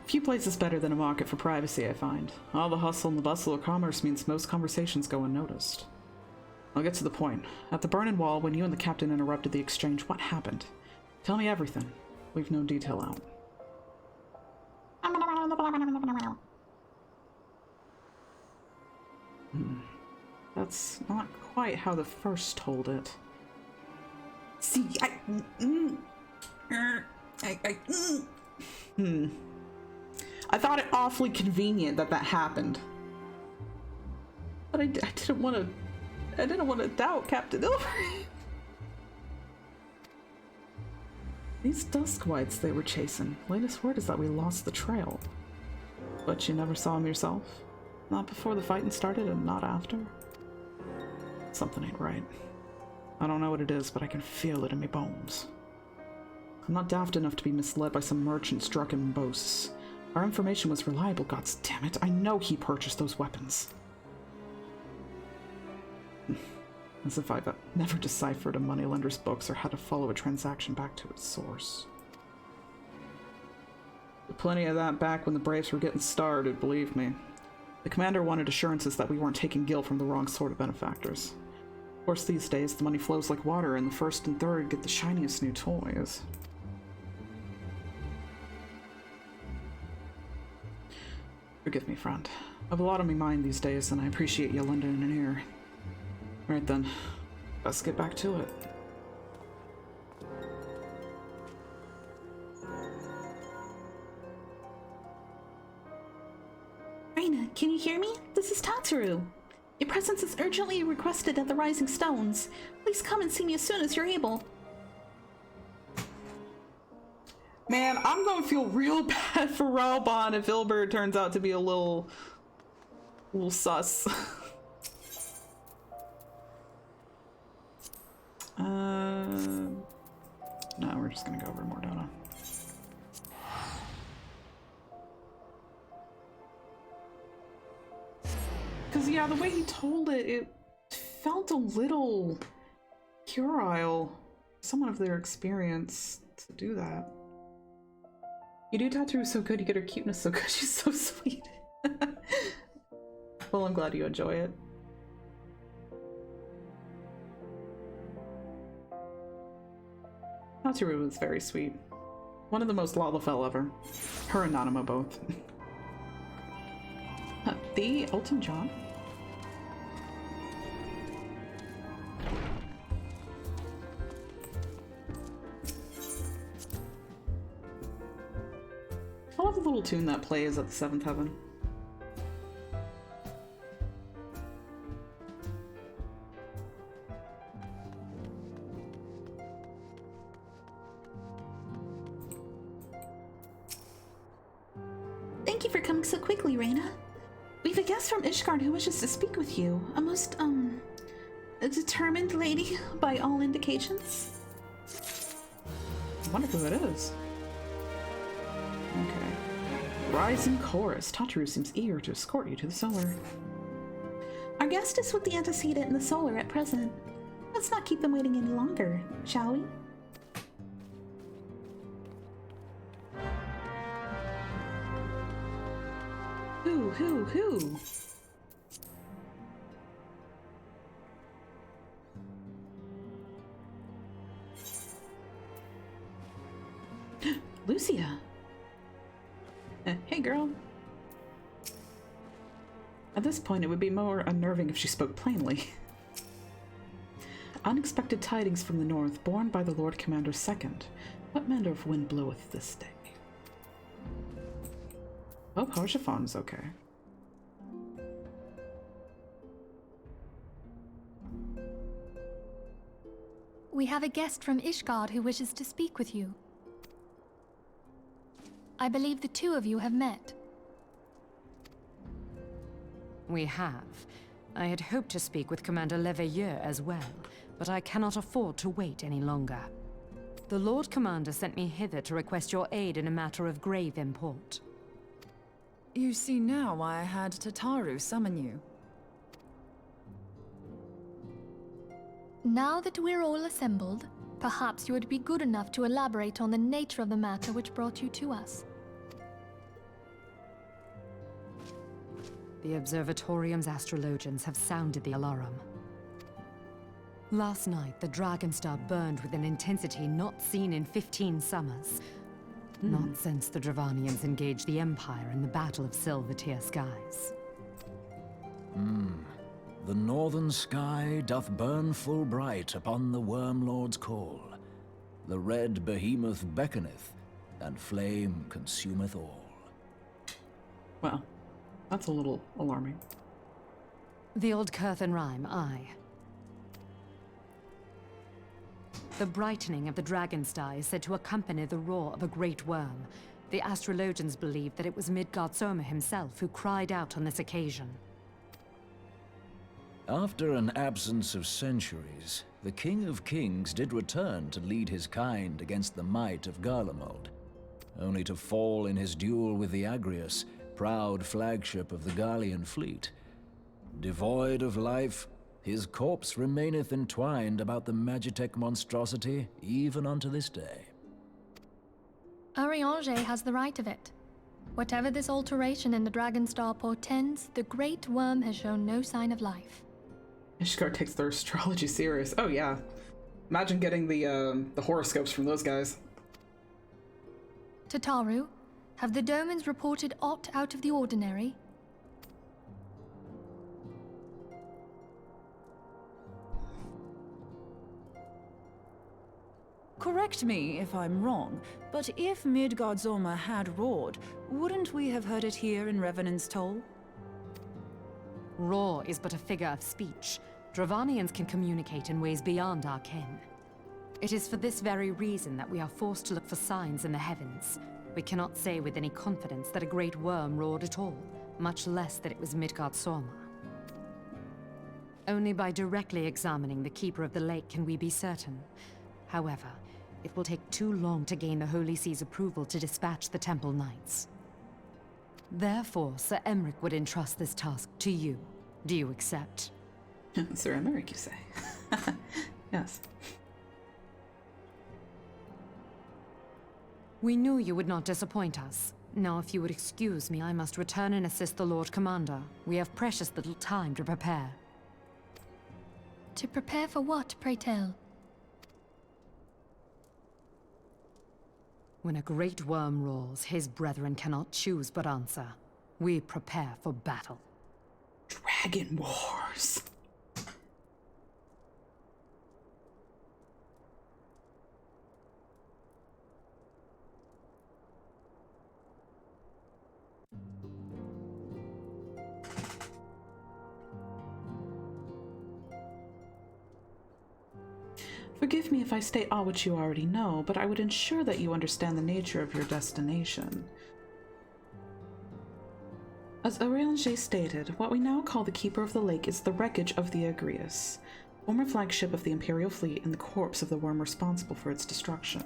Few places better than a market for privacy, I find. All the hustle and the bustle of commerce means most conversations go unnoticed. I'll get to the point. At the Burning Wall, when you and the captain interrupted the exchange, what happened? Tell me everything. Leave no detail out. That's not quite how the first told it. See, I thought it awfully convenient that that happened. But I didn't want to doubt Captain Ilberd. These dusk whites they were chasing. Latest word is that we lost the trail. But you never saw them yourself? Not before the fighting started and not after? Something ain't right. I don't know what it is, but I can feel it in my bones. I'm not daft enough to be misled by some merchant's drunken boasts. Our information was reliable, goddammit. I know he purchased those weapons. As if I've never deciphered a moneylender's books or had to follow a transaction back to its source. Plenty of that back when the Braves were getting started, believe me. The commander wanted assurances that we weren't taking gil from the wrong sort of benefactors. Of course, these days, the money flows like water, and the first and third get the shiniest new toys. Forgive me, friend. I've a lot on my mind these days, and I appreciate you lending an ear. Right then, let's get back to it. Reina, can you hear me? This is Tataru. Your presence is urgently requested at the Rising Stones. Please come and see me as soon as you're able. Man, I'm gonna feel real bad for Raubon if Ilbert turns out to be a little sus. No, we're just gonna go over to Mordona. Because, yeah, the way he told it, it felt a little puerile. Someone of their experience to do that. You do Tataru so good, you get her cuteness so good, she's so sweet. Well, I'm glad you enjoy it. Tataru was very sweet. One of the most Lalafell ever. Her and Nanamo both. The Elton John? I love the little tune that plays at the Seventh Heaven. Thank you for coming so quickly, Reina. We've a guest from Ishgard who wishes to speak with you. A most, a determined lady, by all indications. I wonder who it is. Okay. Rising Chorus. Tataru seems eager to escort you to the Solar. Our guest is with the antecedent in the Solar at present. Let's not keep them waiting any longer, shall we? Who? Lucia. Hey, girl. At this point, it would be more unnerving if she spoke plainly. Unexpected tidings from the north, borne by the Lord Commander II. What manner of wind bloweth this day? Hope Harshafon's okay. We have a guest from Ishgard who wishes to speak with you. I believe the two of you have met. We have. I had hoped to speak with Commander Leveilleur as well, but I cannot afford to wait any longer. The Lord Commander sent me hither to request your aid in a matter of grave import. You see now why I had Tataru summon you. Now that we're all assembled, perhaps you would be good enough to elaborate on the nature of the matter which brought you to us. The Observatorium's astrologians have sounded the alarm. Last night, the Dragonstar burned with an intensity not seen in 15 summers. Not since the Dravanians engaged the Empire in the Battle of Silvertear Skies. The northern sky doth burn full bright upon the Wormlord's call. The red behemoth beckoneth, and flame consumeth all. Well, that's a little alarming. The old Curthan rhyme, aye. The brightening of the dragon's star is said to accompany the roar of a great worm. The astrologians believe that it was Midgard Soma himself who cried out on this occasion. After an absence of centuries, the King of Kings did return to lead his kind against the might of Garlemald, only to fall in his duel with the Agrius, proud flagship of the Gallian fleet. Devoid of life, his corpse remaineth entwined about the Magitech monstrosity even unto this day. Ariange has the right of it. Whatever this alteration in the Dragon Star portends, the Great Worm has shown no sign of life. Ishgard takes their astrology serious. Oh yeah. Imagine getting the horoscopes from those guys. Tataru, have the Domans reported aught out of the ordinary? Correct me if I'm wrong, but if Midgard Soma had roared, wouldn't we have heard it here in Revenant's Toll? Roar is but a figure of speech. Dravanians can communicate in ways beyond our ken. It is for this very reason that we are forced to look for signs in the heavens. We cannot say with any confidence that a great worm roared at all, much less that it was Midgard Soma. Only by directly examining the Keeper of the Lake can we be certain. However, it will take too long to gain the Holy See's approval to dispatch the Temple Knights. Therefore, Sir Emmerich would entrust this task to you. Do you accept? Sir Emmerich, you say? Yes. We knew you would not disappoint us. Now, if you would excuse me, I must return and assist the Lord Commander. We have precious little time to prepare. To prepare for what, pray tell? When a great worm roars, his brethren cannot choose but answer. We prepare for battle. Dragon Wars. Forgive me if I state all which you already know, but I would ensure that you understand the nature of your destination. As Ariange stated, what we now call the Keeper of the Lake is the wreckage of the Agrius, former flagship of the Imperial fleet and the corpse of the worm responsible for its destruction.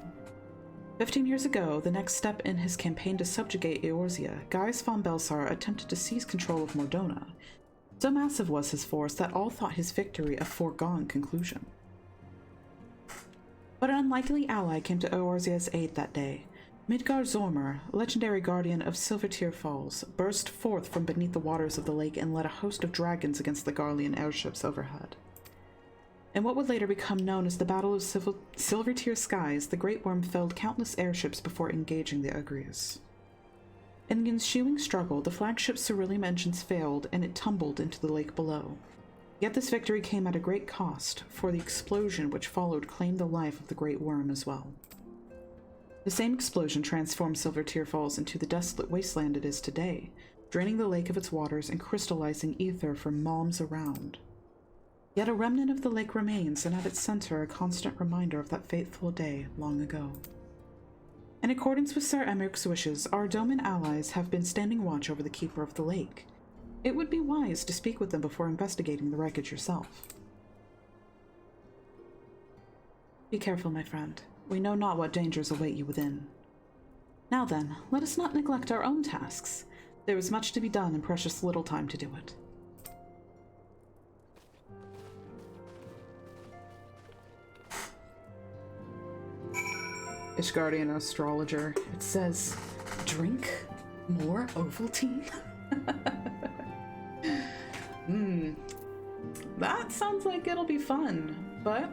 15 years ago, the next step in his campaign to subjugate Eorzea, Gaius von Belsar attempted to seize control of Mordona. So massive was his force that all thought his victory a foregone conclusion. But an unlikely ally came to Eorzea's aid that day. Midgard Zormr, legendary guardian of Silvertear Falls, burst forth from beneath the waters of the lake and led a host of dragons against the Garlean airships overhead. In what would later become known as the Battle of Silvertear Skies, the Great Worm felled countless airships before engaging the Agrius. In the ensuing struggle, the flagship Cerulean engines failed and it tumbled into the lake below. Yet this victory came at a great cost, for the explosion which followed claimed the life of the Great Worm as well. The same explosion transformed Silvertear Falls into the desolate wasteland it is today, draining the lake of its waters and crystallizing ether from malms around. Yet a remnant of the lake remains, and at its center a constant reminder of that fateful day long ago. In accordance with Sir Emmerich's wishes, our Doman allies have been standing watch over the Keeper of the Lake. It would be wise to speak with them before investigating the wreckage yourself. Be careful, my friend. We know not what dangers await you within. Now then, let us not neglect our own tasks. There is much to be done and precious little time to do it. Ishgardian astrologer. It says, drink more Ovaltine? That sounds like it'll be fun, but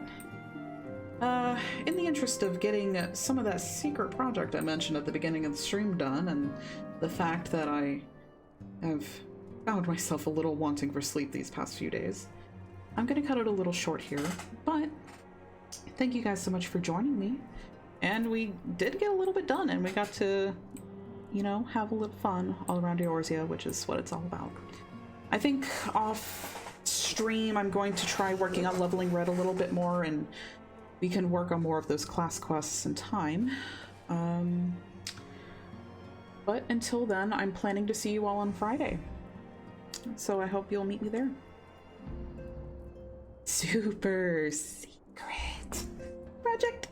in the interest of getting some of that secret project I mentioned at the beginning of the stream done, and the fact that I have found myself a little wanting for sleep these past few days, I'm gonna cut it a little short here, but thank you guys so much for joining me, and we did get a little bit done, and we got to, you know, have a little fun all around Eorzea, which is what it's all about. I think off stream I'm going to try working on leveling Red a little bit more and we can work on more of those class quests in time. But until then, I'm planning to see you all on Friday. So I hope you'll meet me there. Super secret project.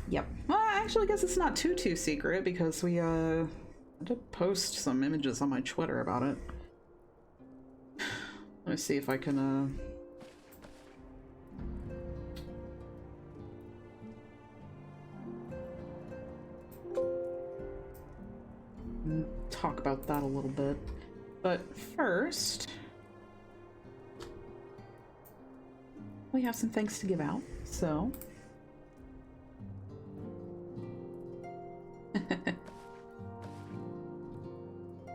Yep. Well, I actually guess it's not too secret because we I did post some images on my Twitter about it. Let me see if I can talk about that a little bit. But first, we have some things to give out, so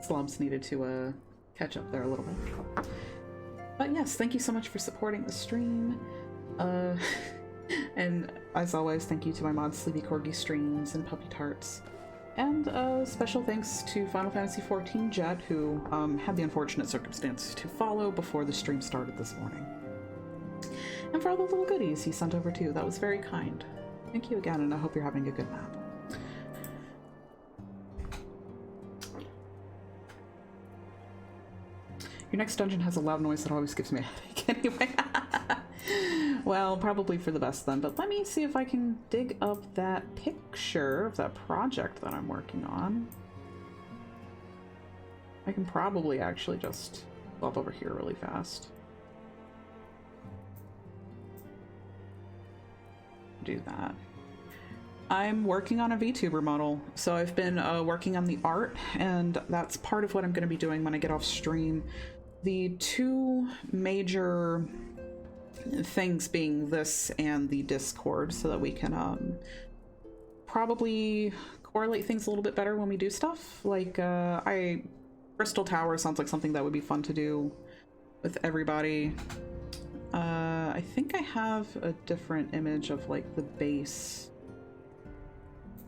Slobs needed to catch up there a little bit. But yes, thank you so much for supporting the stream. And as always, thank you to my mod Sleepy Corgi Streams and Puppy Tarts. And special thanks to Final Fantasy XIV Jet, who had the unfortunate circumstance to follow before the stream started this morning. And for all the little goodies he sent over too, that was very kind. Thank you again, and I hope you're having a good nap. Your next dungeon has a loud noise that always gives me a headache anyway. Well, probably for the best then, but let me see if I can dig up that picture of that project that I'm working on. I can probably actually just flop over here really fast. Do that. I'm working on a VTuber model, so I've been working on the art, and that's part of what I'm going to be doing when I get off stream. The two major things being this and the Discord, so that we can probably correlate things a little bit better when we do stuff. Like, Crystal Tower sounds like something that would be fun to do with everybody. I think I have a different image of like the base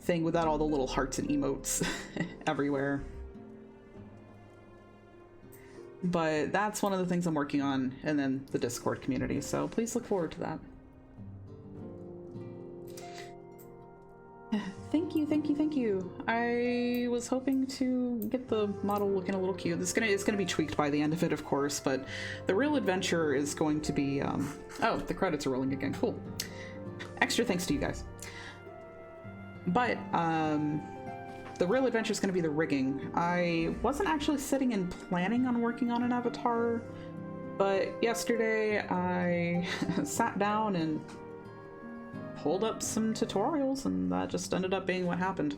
thing without all the little hearts and emotes everywhere. But that's one of the things I'm working on, and then the Discord community, so please look forward to that. Thank you, thank you, thank you. I was hoping to get the model looking a little cute. It's gonna be tweaked by the end of it, of course, but the real adventure is going to be, oh, the credits are rolling again, cool. Extra thanks to you guys. But, the real adventure is going to be the rigging. I wasn't actually sitting and planning on working on an avatar, but yesterday I sat down and pulled up some tutorials, and that just ended up being what happened.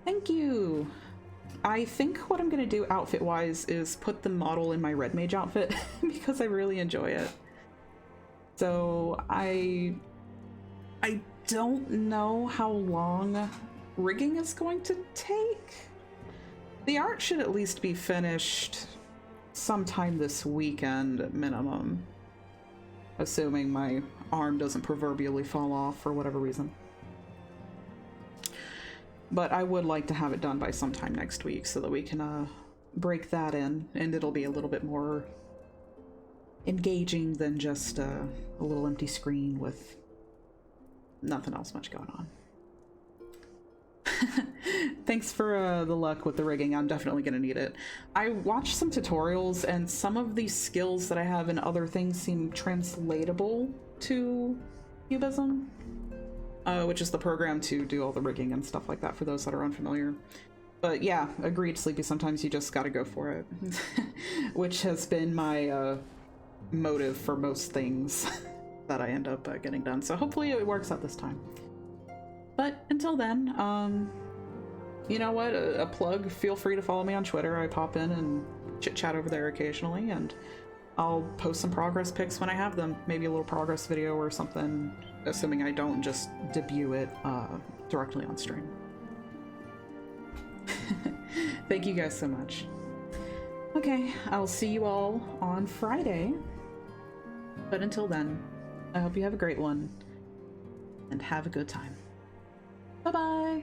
Thank you! I think what I'm going to do outfit-wise is put the model in my Red Mage outfit because I really enjoy it. So I don't know how long rigging is going to take. The art should at least be finished sometime this weekend at minimum, assuming my arm doesn't proverbially fall off for whatever reason. But I would like to have it done by sometime next week so that we can break that in, and it'll be a little bit more engaging than just a little empty screen with nothing else much going on. Thanks for the luck with the rigging. I'm definitely gonna need it. I watched some tutorials, and some of the skills that I have in other things seem translatable to Cubism, which is the program to do all the rigging and stuff like that for those that are unfamiliar. But yeah, agreed, Sleepy, sometimes you just gotta go for it. Which has been my motive for most things that I end up getting done. So hopefully it works out this time. But until then, you know what, a plug, feel free to follow me on Twitter. I pop in and chit-chat over there occasionally, and I'll post some progress pics when I have them. Maybe a little progress video or something, assuming I don't just debut it directly on stream. Thank you guys so much. Okay, I'll see you all on Friday. But until then, I hope you have a great one, and have a good time. Bye-bye!